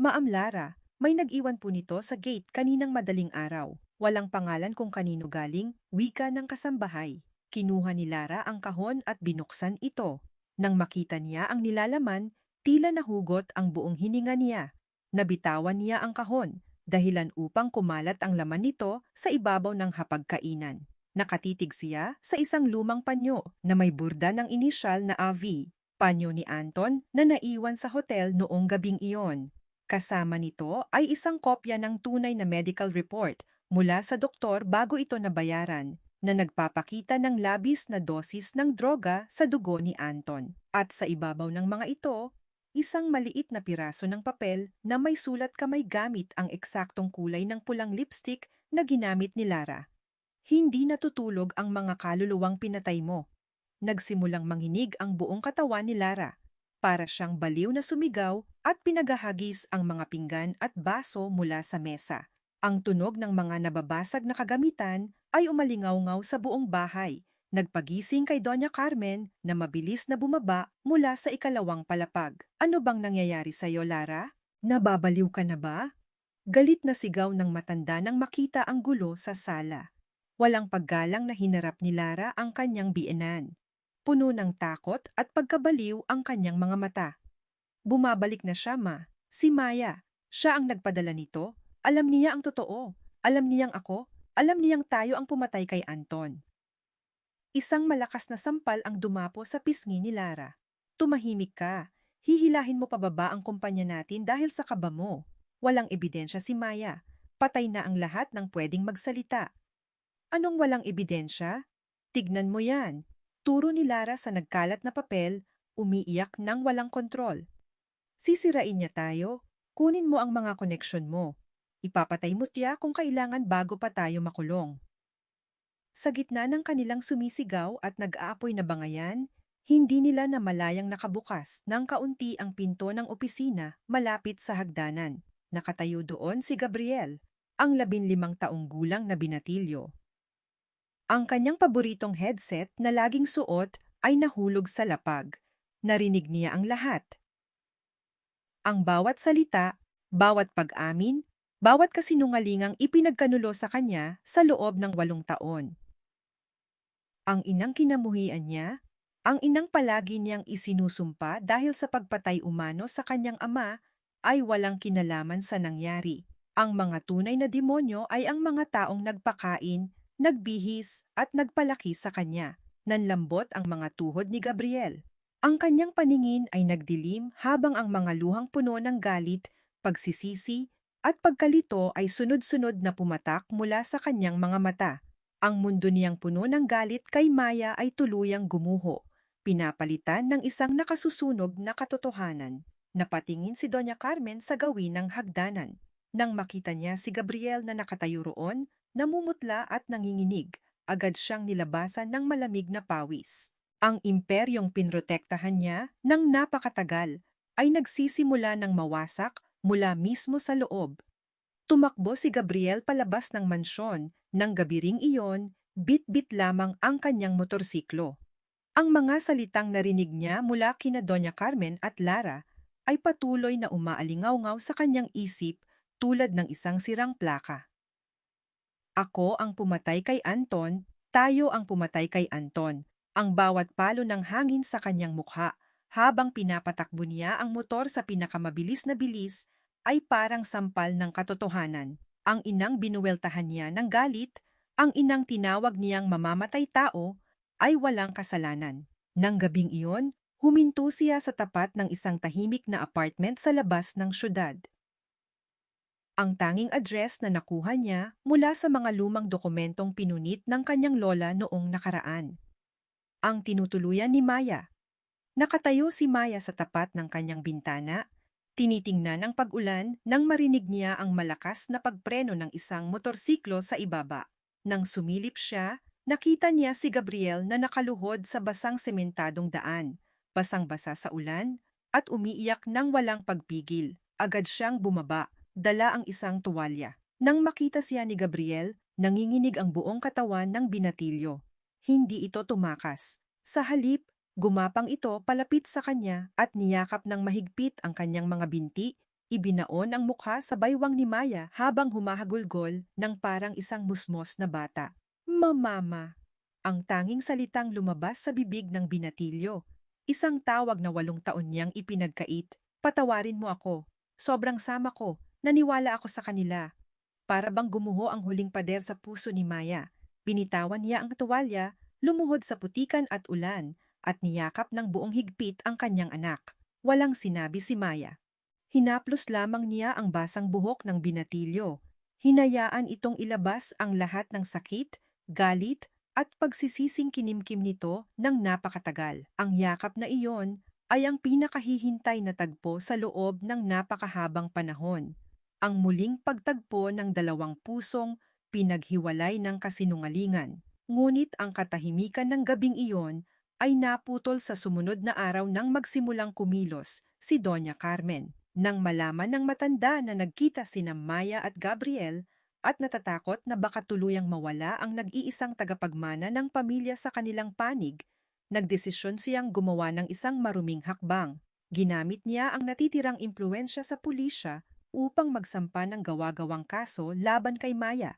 Maam Lara, may nag-iwan po nito sa gate kaninang madaling araw. Walang pangalan kung kanino galing, wika ng kasambahay. Kinuha ni Lara ang kahon at binuksan ito. Nang makita niya ang nilalaman, tila nahugot ang buong hininga niya. Nabitawan niya ang kahon, dahilan upang kumalat ang laman nito sa ibabaw ng hapagkainan. Nakatitig siya sa isang lumang panyo na may burda ng inisyal na AV, panyo ni Anton na naiwan sa hotel noong gabing iyon. Kasama nito ay isang kopya ng tunay na medical report mula sa doktor bago ito nabayaran, na nagpapakita ng labis na dosis ng droga sa dugo ni Anton. At sa ibabaw ng mga ito, isang maliit na piraso ng papel na may sulat kamay gamit ang eksaktong kulay ng pulang lipstick na ginamit ni Lara. Hindi natutulog ang mga kaluluwang pinatay mo. Nagsimulang manginig ang buong katawan ni Lara. Para siyang baliw na sumigaw at pinagahagis ang mga pinggan at baso mula sa mesa. Ang tunog ng mga nababasag na kagamitan ay umalingaw-ngaw sa buong bahay. Nagpagising kay Doña Carmen na mabilis na bumaba mula sa ikalawang palapag. Ano bang nangyayari sa iyo, Lara? Nababaliw ka na ba? Galit na sigaw ng matanda nang makita ang gulo sa sala. Walang paggalang na hinarap ni Lara ang kanyang biyenan. Puno ng takot at pagkabaliw ang kanyang mga mata. Bumabalik na siya, ma. Si Maya. Siya ang nagpadala nito. Alam niya ang totoo. Alam niyang ako. Alam niyang tayo ang pumatay kay Anton. Isang malakas na sampal ang dumapo sa pisngi ni Lara. Tumahimik ka. Hihilahin mo pababa ang kumpanya natin dahil sa kaba mo. Walang ebidensya si Maya. Patay na ang lahat ng pwedeng magsalita. Anong walang ebidensya? Tignan mo yan. Turo ni Lara sa nagkalat na papel, umiiyak ng walang kontrol. Sisirain niya tayo. Kunin mo ang mga koneksyon mo. Ipapatay mo siya kung kailangan bago pa tayo makulong. Sa gitna ng kanilang sumisigaw at nag-aapoy na bangayan, hindi nila namalayang nakabukas ng kaunti ang pinto ng opisina malapit sa hagdanan. Nakatayo doon si Gabriel, ang 15 taong gulang na binatilyo. Ang kanyang paboritong headset na laging suot ay nahulog sa lapag. Narinig niya ang lahat. Ang bawat salita, bawat pag-amin, bawat kasinungalingang ipinagkanulo sa kanya sa loob ng 8 taon. Ang inang kinamuhian niya, ang inang palagi niyang isinusumpa dahil sa pagpatay umano sa kanyang ama, ay walang kinalaman sa nangyari. Ang mga tunay na demonyo ay ang mga taong nagpakain, nagbihis at nagpalaki sa kanya. Nanlambot ang mga tuhod ni Gabriel. Ang kanyang paningin ay nagdilim habang ang mga luhang puno ng galit, pagsisisi at pagkalito ay sunod-sunod na pumatak mula sa kanyang mga mata. Ang mundo niyang puno ng galit kay Maya ay tuluyang gumuho, pinapalitan ng isang nakasusunog na katotohanan. Napatingin si Doña Carmen sa gawin ng hagdanan. Nang makita niya si Gabriel na nakatayo roon, namumutla at nanginginig, agad siyang nilabasan ng malamig na pawis. Ang imperyong pinrotektahan niya ng napakatagal ay nagsisimula ng mawasak mula mismo sa loob. Tumakbo si Gabriel palabas ng mansyon, nang gabiring iyon, bit-bit lamang ang kanyang motorsiklo. Ang mga salitang narinig niya mula kina Doña Carmen at Lara ay patuloy na umaalingaw-ngaw sa kanyang isip tulad ng isang sirang plaka. Ako ang pumatay kay Anton, tayo ang pumatay kay Anton. Ang bawat palo ng hangin sa kanyang mukha habang pinapatakbo niya ang motor sa pinakamabilis na bilis ay parang sampal ng katotohanan. Ang inang binuweltahan niya ng galit, ang inang tinawag niyang mamamatay tao, ay walang kasalanan. Nang gabing iyon, huminto siya sa tapat ng isang tahimik na apartment sa labas ng syudad. Ang tanging address na nakuha niya mula sa mga lumang dokumentong pinunit ng kanyang lola noong nakaraan. Ang tinutuluyan ni Maya. Nakatayo si Maya sa tapat ng kanyang bintana, tinitingnan ang pag-ulan nang marinig niya ang malakas na pagpreno ng isang motorsiklo sa ibaba. Nang sumilip siya, nakita niya si Gabriel na nakaluhod sa basang sementadong daan, basang-basa sa ulan, at umiiyak nang walang pagpigil. Agad siyang bumaba, dala ang isang tuwalya. Nang makita siya ni Gabriel, nanginginig ang buong katawan ng binatilyo. Hindi ito tumakas. Sa halip, gumapang ito palapit sa kanya at niyakap ng mahigpit ang kanyang mga binti, ibinaon ang mukha sa baywang ni Maya habang humahagulgol ng parang isang musmos na bata. Mamama! Ang tanging salitang lumabas sa bibig ng binatilyo. Isang tawag na 8 taon niyang ipinagkait. Patawarin mo ako. Sobrang sama ko. Naniwala ako sa kanila. Para bang gumuho ang huling pader sa puso ni Maya. Binitawan niya ang tuwalya, lumuhod sa putikan at ulan, at niyakap ng buong higpit ang kanyang anak. Walang sinabi si Maya. Hinaplos lamang niya ang basang buhok ng binatilyo. Hinayaan itong ilabas ang lahat ng sakit, galit, at pagsisising kinimkim nito ng napakatagal. Ang yakap na iyon ay ang pinakahihintay na tagpo sa loob ng napakahabang panahon. Ang muling pagtagpo ng dalawang pusong pinaghiwalay ng kasinungalingan. Ngunit ang katahimikan ng gabing iyon ay naputol sa sumunod na araw nang magsimulang kumilos si Doña Carmen. Nang malaman ng matanda na nagkita sina Maya at Gabriel at natatakot na baka tuluyang mawala ang nag-iisang tagapagmana ng pamilya sa kanilang panig, nagdesisyon siyang gumawa ng isang maruming hakbang. Ginamit niya ang natitirang impluensya sa pulisya upang magsampa ng gawa-gawang kaso laban kay Maya.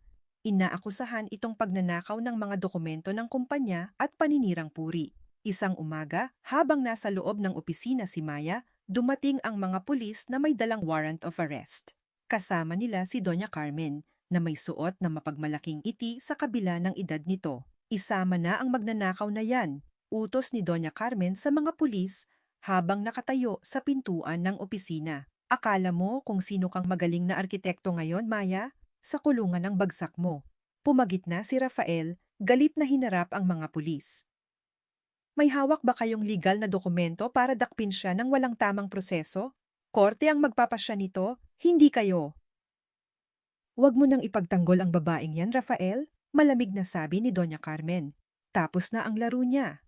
Inaakusahan itong pagnanakaw ng mga dokumento ng kumpanya at paninirang puri. Isang umaga, habang nasa loob ng opisina si Maya, dumating ang mga pulis na may dalang warrant of arrest. Kasama nila si Doña Carmen, na may suot na mapagmalaking iti sa kabila ng edad nito. Isama na ang magnanakaw na yan, utos ni Doña Carmen sa mga pulis habang nakatayo sa pintuan ng opisina. Akala mo kung sino kang magaling na arkitekto ngayon, Maya? Sa kulungan ng bagsak mo. Pumagitna si Rafael, galit na hinarap ang mga pulis. May hawak ba kayong legal na dokumento para dakpin siya ng walang tamang proseso? Korte ang magpapasya nito, hindi kayo. Huwag mo nang ipagtanggol ang babaeng yan, Rafael, malamig na sabi ni Doña Carmen. Tapos na ang laro niya.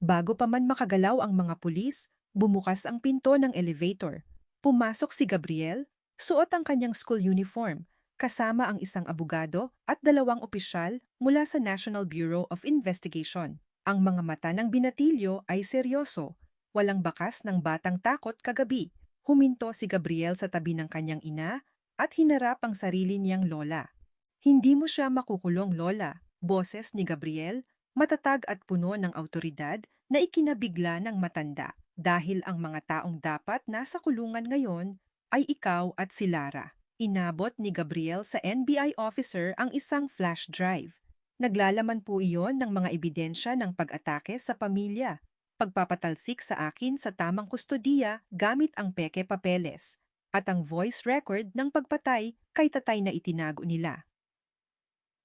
Bago pa man makagalaw ang mga pulis, bumukas ang pinto ng elevator. Pumasok si Gabriel, suot ang kanyang school uniform, kasama ang isang abogado at 2 opisyal mula sa National Bureau of Investigation. Ang mga mata ng binatilyo ay seryoso, walang bakas ng batang takot kagabi. Huminto si Gabriel sa tabi ng kanyang ina at hinarap ang sarili niyang lola. Hindi mo siya makukulong, lola, boses ni Gabriel, matatag at puno ng awtoridad na ikinabigla ng matanda. Dahil ang mga taong dapat nasa kulungan ngayon ay ikaw at si Lara. Inabot ni Gabriel sa NBI officer ang isang flash drive. Naglalaman po iyon ng mga ebidensya ng pag-atake sa pamilya, pagpapatalsik sa akin sa tamang kustodiya gamit ang peke papeles, at ang voice record ng pagpatay kay tatay na itinago nila.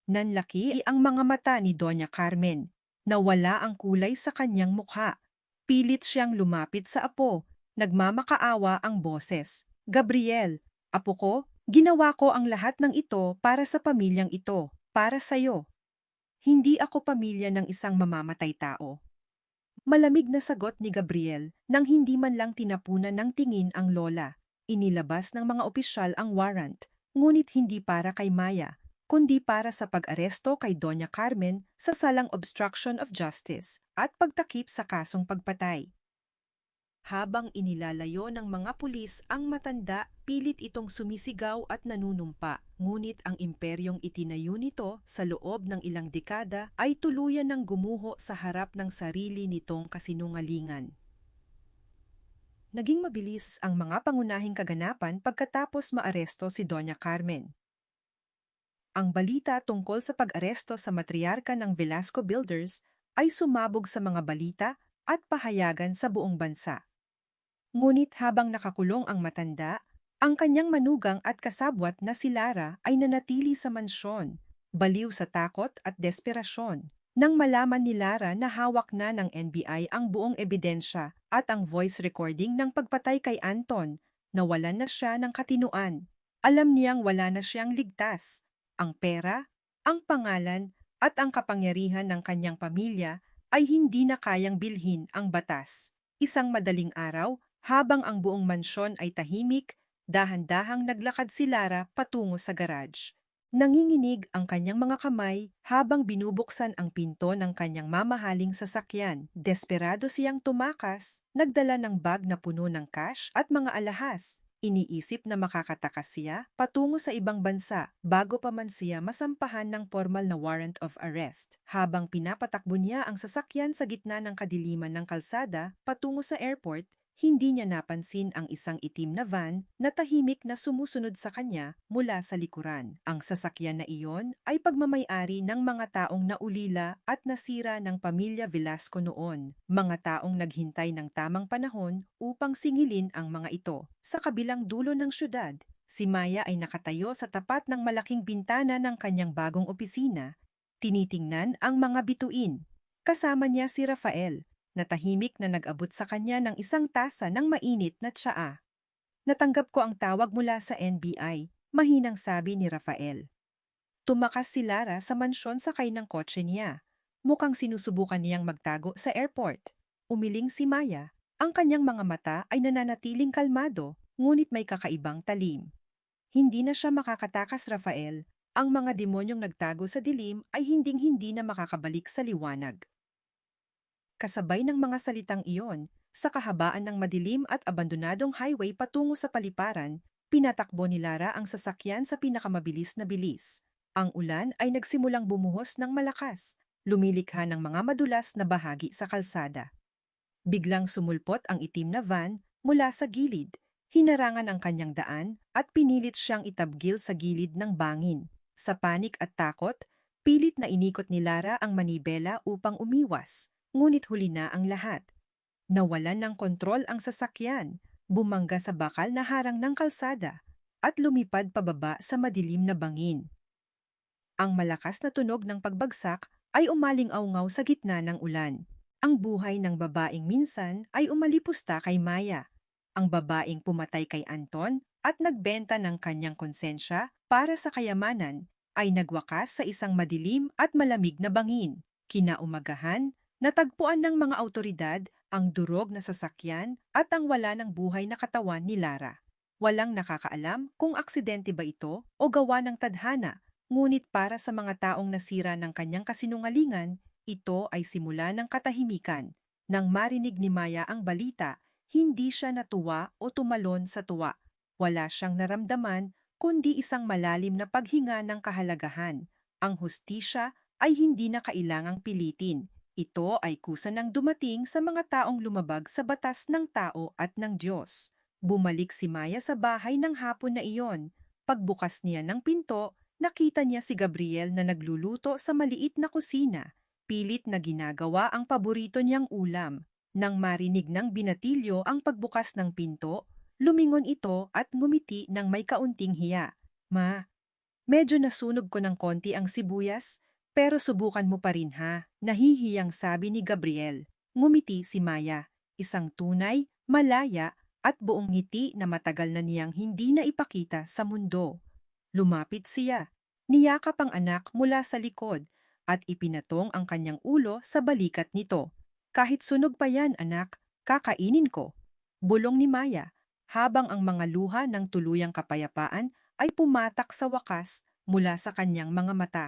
Nanlaki ang mga mata ni Doña Carmen, nawala ang kulay sa kanyang mukha. Pilit siyang lumapit sa apo, nagmamakaawa ang boses. Gabriel, apo ko, ginawa ko ang lahat ng ito para sa pamilyang ito, para sa'yo. Hindi ako pamilya ng isang mamamatay tao. Malamig na sagot ni Gabriel nang hindi man lang tinapunan ng tingin ang lola. Inilabas ng mga opisyal ang warrant, ngunit hindi para kay Maya, kundi para sa pag-aresto kay Doña Carmen sa salang obstruction of justice at pagtakip sa kasong pagpatay. Habang inilalayo ng mga pulis ang matanda, pilit itong sumisigaw at nanunumpa. Ngunit ang imperyong itinayo nito sa loob ng ilang dekada ay tuluyan ng gumuho sa harap ng sarili nitong kasinungalingan. Naging mabilis ang mga pangunahing kaganapan pagkatapos maaresto si Doña Carmen. Ang balita tungkol sa pag-aresto sa matriarka ng Velasco Builders ay sumabog sa mga balita at pahayagan sa buong bansa. Ngunit habang nakakulong ang matanda, Ang kanyang manugang at kasabwat na si Lara ay nanatili sa mansyon, baliw sa takot at desperasyon. Nang malaman ni Lara na hawak na ng NBI ang buong ebidensya at ang voice recording ng pagpatay kay Anton, nawalan na siya ng katinuan. Alam niyang wala na siyang ligtas. Ang pera, ang pangalan, at ang kapangyarihan ng kanyang pamilya ay hindi na kayang bilhin ang batas. Isang madaling araw, habang ang buong mansyon ay tahimik, dahan-dahang naglakad si Lara patungo sa garage. Nanginginig ang kanyang mga kamay habang binubuksan ang pinto ng kanyang mamahaling sasakyan. Desperado siyang tumakas, nagdala ng bag na puno ng cash at mga alahas. Iniisip na makakatakas siya patungo sa ibang bansa bago pa man siya masampahan ng formal na warrant of arrest. Habang pinapatakbo niya ang sasakyan sa gitna ng kadiliman ng kalsada patungo sa airport, hindi niya napansin ang isang itim na van na tahimik na sumusunod sa kanya mula sa likuran. Ang sasakyan na iyon ay pagmamay-ari ng mga taong naulila at nasira ng pamilya Velasco noon. Mga taong naghintay ng tamang panahon upang singilin ang mga ito. Sa kabilang dulo ng syudad, si Maya ay nakatayo sa tapat ng malaking bintana ng kanyang bagong opisina. Tinitingnan ang mga bituin. Kasama niya si Rafael, na tahimik na nag-abot sa kanya ng isang tasa ng mainit na tsaa. Natanggap ko ang tawag mula sa NBI, mahinang sabi ni Rafael. Tumakas si Lara sa mansyon sakay ng kotse niya. Mukhang sinusubukan niyang magtago sa airport. Umiling si Maya. Ang kanyang mga mata ay nananatiling kalmado, ngunit may kakaibang talim. Hindi na siya makakatakas, Rafael. Ang mga demonyong nagtago sa dilim ay hinding-hindi na makakabalik sa liwanag. Kasabay ng mga salitang iyon, sa kahabaan ng madilim at abandonadong highway patungo sa paliparan, pinatakbo ni Lara ang sasakyan sa pinakamabilis na bilis. Ang ulan ay nagsimulang bumuhos ng malakas, lumilikha ng mga madulas na bahagi sa kalsada. Biglang sumulpot ang itim na van mula sa gilid, hinarangan ang kanyang daan at pinilit siyang itabgil sa gilid ng bangin. Sa panik at takot, pilit na inikot ni Lara ang manibela upang umiwas. Ngunit huli na ang lahat. Nawalan ng kontrol ang sasakyan, bumangga sa bakal na harang ng kalsada, at lumipad pababa sa madilim na bangin. Ang malakas na tunog ng pagbagsak ay umaling-awngaw sa gitna ng ulan. Ang buhay ng babaeng minsan ay umalipusta kay Maya. Ang babaeng pumatay kay Anton at nagbenta ng kanyang konsensya para sa kayamanan ay nagwakas sa isang madilim at malamig na bangin. Kinaumagahan, natagpuan ng mga awtoridad ang durog na sasakyan at ang wala ng buhay na katawan ni Lara. Walang nakakaalam kung aksidente ba ito o gawa ng tadhana, ngunit para sa mga taong nasira ng kanyang kasinungalingan, ito ay simula ng katahimikan. Nang marinig ni Maya ang balita, hindi siya natuwa o tumalon sa tuwa. Wala siyang naramdaman kundi isang malalim na paghinga ng kahalagahan. Ang hustisya ay hindi na kailangang pilitin. Ito ay kusa ng dumating sa mga taong lumabag sa batas ng tao at ng Diyos. Bumalik si Maya sa bahay ng hapon na iyon. Pagbukas niya ng pinto, nakita niya si Gabriel na nagluluto sa maliit na kusina. Pilit na ginagawa ang paborito niyang ulam. Nang marinig ng binatilyo ang pagbukas ng pinto, lumingon ito at ngumiti ng may kaunting hiya. Ma, medyo nasunog ko ng konti ang sibuyas. Pero subukan mo pa rin ha, nahihiyang sabi ni Gabriel. Ngumiti si Maya, isang tunay, malaya, at buong ngiti na matagal na niyang hindi na ipakita sa mundo. Lumapit siya, niyakap ang anak mula sa likod, at ipinatong ang kanyang ulo sa balikat nito. Kahit sunog pa yan, anak, kakainin ko. Bulong ni Maya, habang ang mga luha ng tuluyang kapayapaan ay pumatak sa wakas mula sa kanyang mga mata.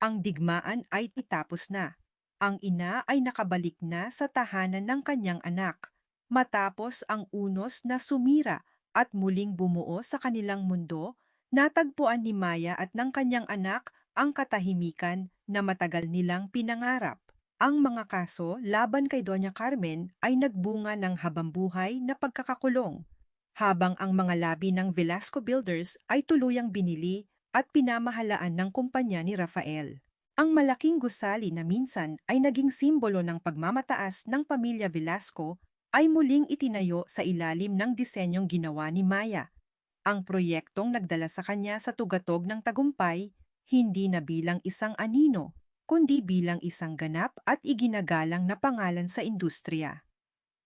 Ang digmaan ay itapos na. Ang ina ay nakabalik na sa tahanan ng kanyang anak, matapos ang unos na sumira at muling bumuo sa kanilang mundo. Natagpuan ni Maya at ng kanyang anak ang katahimikan na matagal nilang pinangarap. Ang mga kaso laban kay Doña Carmen ay nagbunga ng habambuhay na pagkakakulong, habang ang mga labi ng Velasco Builders ay tuluyang binili at pinamahalaan ng kumpanya ni Rafael. Ang malaking gusali na minsan ay naging simbolo ng pagmamataas ng pamilya Velasco ay muling itinayo sa ilalim ng disenyong ginawa ni Maya. Ang proyektong nagdala sa kanya sa tugatog ng tagumpay, hindi na bilang isang anino, kundi bilang isang ganap at iginagalang na pangalan sa industriya.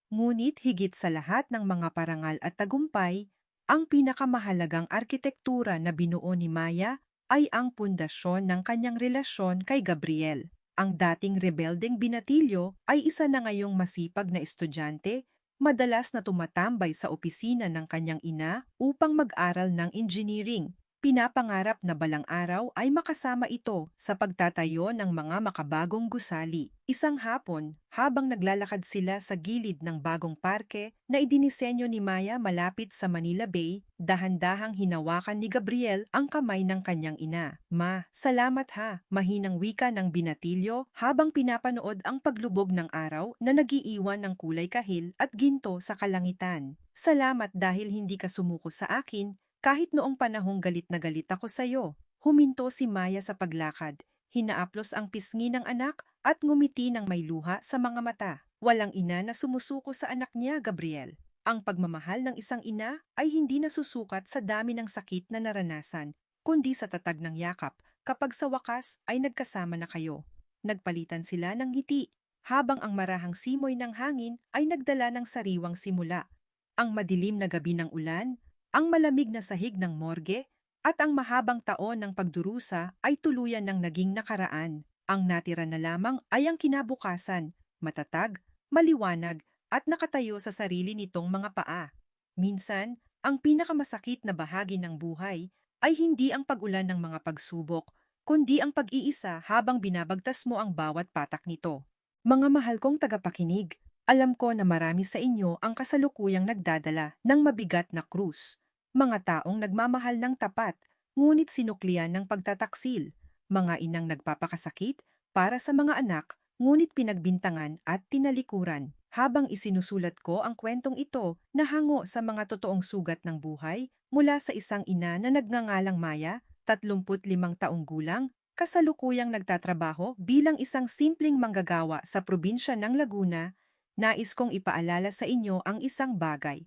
Ngunit higit sa lahat ng mga parangal at tagumpay, ang pinakamahalagang arkitektura na binuo ni Maya ay ang pundasyon ng kanyang relasyon kay Gabriel. Ang dating rebeldeng binatilyo ay isa na ngayong masipag na estudyante, madalas na tumatambay sa opisina ng kanyang ina upang mag-aral ng engineering. Pinapangarap na balang araw ay makasama ito sa pagtatayo ng mga makabagong gusali. Isang hapon, habang naglalakad sila sa gilid ng bagong parke na idinisenyo ni Maya malapit sa Manila Bay, dahan-dahang hinawakan ni Gabriel ang kamay ng kanyang ina. "Ma, salamat ha," mahinang wika ng binatilyo habang pinapanood ang paglubog ng araw na nagiiwan ng kulay kahil at ginto sa kalangitan. "Salamat dahil hindi ka sumuko sa akin, kahit noong panahong galit na galit ako sa'yo." Huminto si Maya sa paglakad, hinaaplos ang pisngi ng anak at ngumiti ng may luha sa mga mata. Walang ina na sumusuko sa anak niya, Gabriel. Ang pagmamahal ng isang ina ay hindi nasusukat sa dami ng sakit na naranasan, kundi sa tatag ng yakap kapag sa wakas ay nagkasama na kayo. Nagpalitan sila ng ngiti, habang ang marahang simoy ng hangin ay nagdala ng sariwang simula. Ang madilim na gabi ng ulan, ang malamig na sahig ng morgue, at ang mahabang taon ng pagdurusa ay tuluyan ng naging nakaraan. Ang natira na lamang ay ang kinabukasan, matatag, maliwanag, at nakatayo sa sarili nitong mga paa. Minsan, ang pinakamasakit na bahagi ng buhay ay hindi ang pag-ulan ng mga pagsubok, kundi ang pag-iisa habang binabagtas mo ang bawat patak nito. Mga mahal kong tagapakinig, alam ko na marami sa inyo ang kasalukuyang nagdadala ng mabigat na krus. Mga taong nagmamahal ng tapat, ngunit sinuklian ng pagtataksil. Mga inang nagpapakasakit para sa mga anak, ngunit pinagbintangan at tinalikuran. Habang isinusulat ko ang kwentong ito na hango sa mga totoong sugat ng buhay mula sa isang ina na nagngangalang Maya, 35 taong gulang, kasalukuyang nagtatrabaho bilang isang simpleng manggagawa sa probinsya ng Laguna, nais kong ipaalala sa inyo ang isang bagay.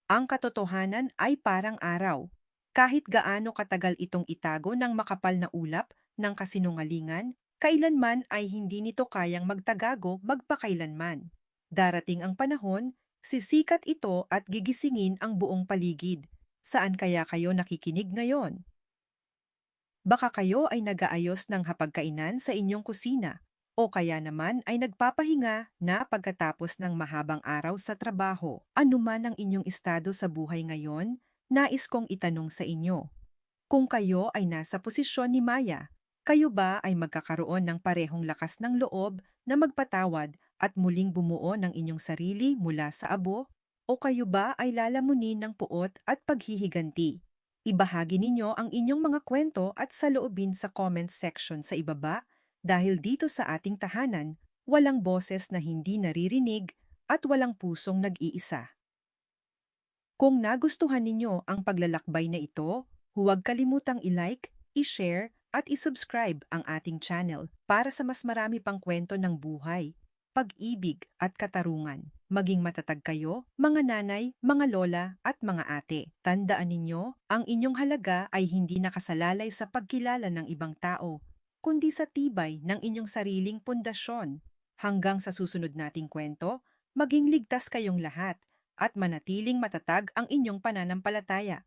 Ang katotohanan ay parang araw. Kahit gaano katagal itong itago ng makapal na ulap ng kasinungalingan, kailanman ay hindi nito kayang magtagago magpakailanman. Darating ang panahon, sisikat ito at gigisingin ang buong paligid. Saan kaya kayo nakikinig ngayon? Baka kayo ay nag-aayos ng hapagkainan sa inyong kusina, o kaya naman ay nagpapahinga na pagkatapos ng mahabang araw sa trabaho. Ano man ang inyong estado sa buhay ngayon, nais kong itanong sa inyo. Kung kayo ay nasa posisyon ni Maya, kayo ba ay magkakaroon ng parehong lakas ng loob na magpatawad at muling bumuo ng inyong sarili mula sa abo? O kayo ba ay lalamunin ng puot at paghihiganti? Ibahagi ninyo ang inyong mga kwento at saloobin sa comment section sa ibaba dahil dito sa ating tahanan, walang boses na hindi naririnig at walang pusong nag-iisa. Kung nagustuhan ninyo ang paglalakbay na ito, huwag kalimutang i-like, i-share at i-subscribe ang ating channel para sa mas marami pang kwento ng buhay, pag-ibig at katarungan. Maging matatag kayo, mga nanay, mga lola at mga ate. Tandaan ninyo, ang inyong halaga ay hindi nakasalalay sa pagkilala ng ibang tao, kundi sa tibay ng inyong sariling pundasyon. Hanggang sa susunod nating kwento, maging ligtas kayong lahat at manatiling matatag ang inyong pananampalataya.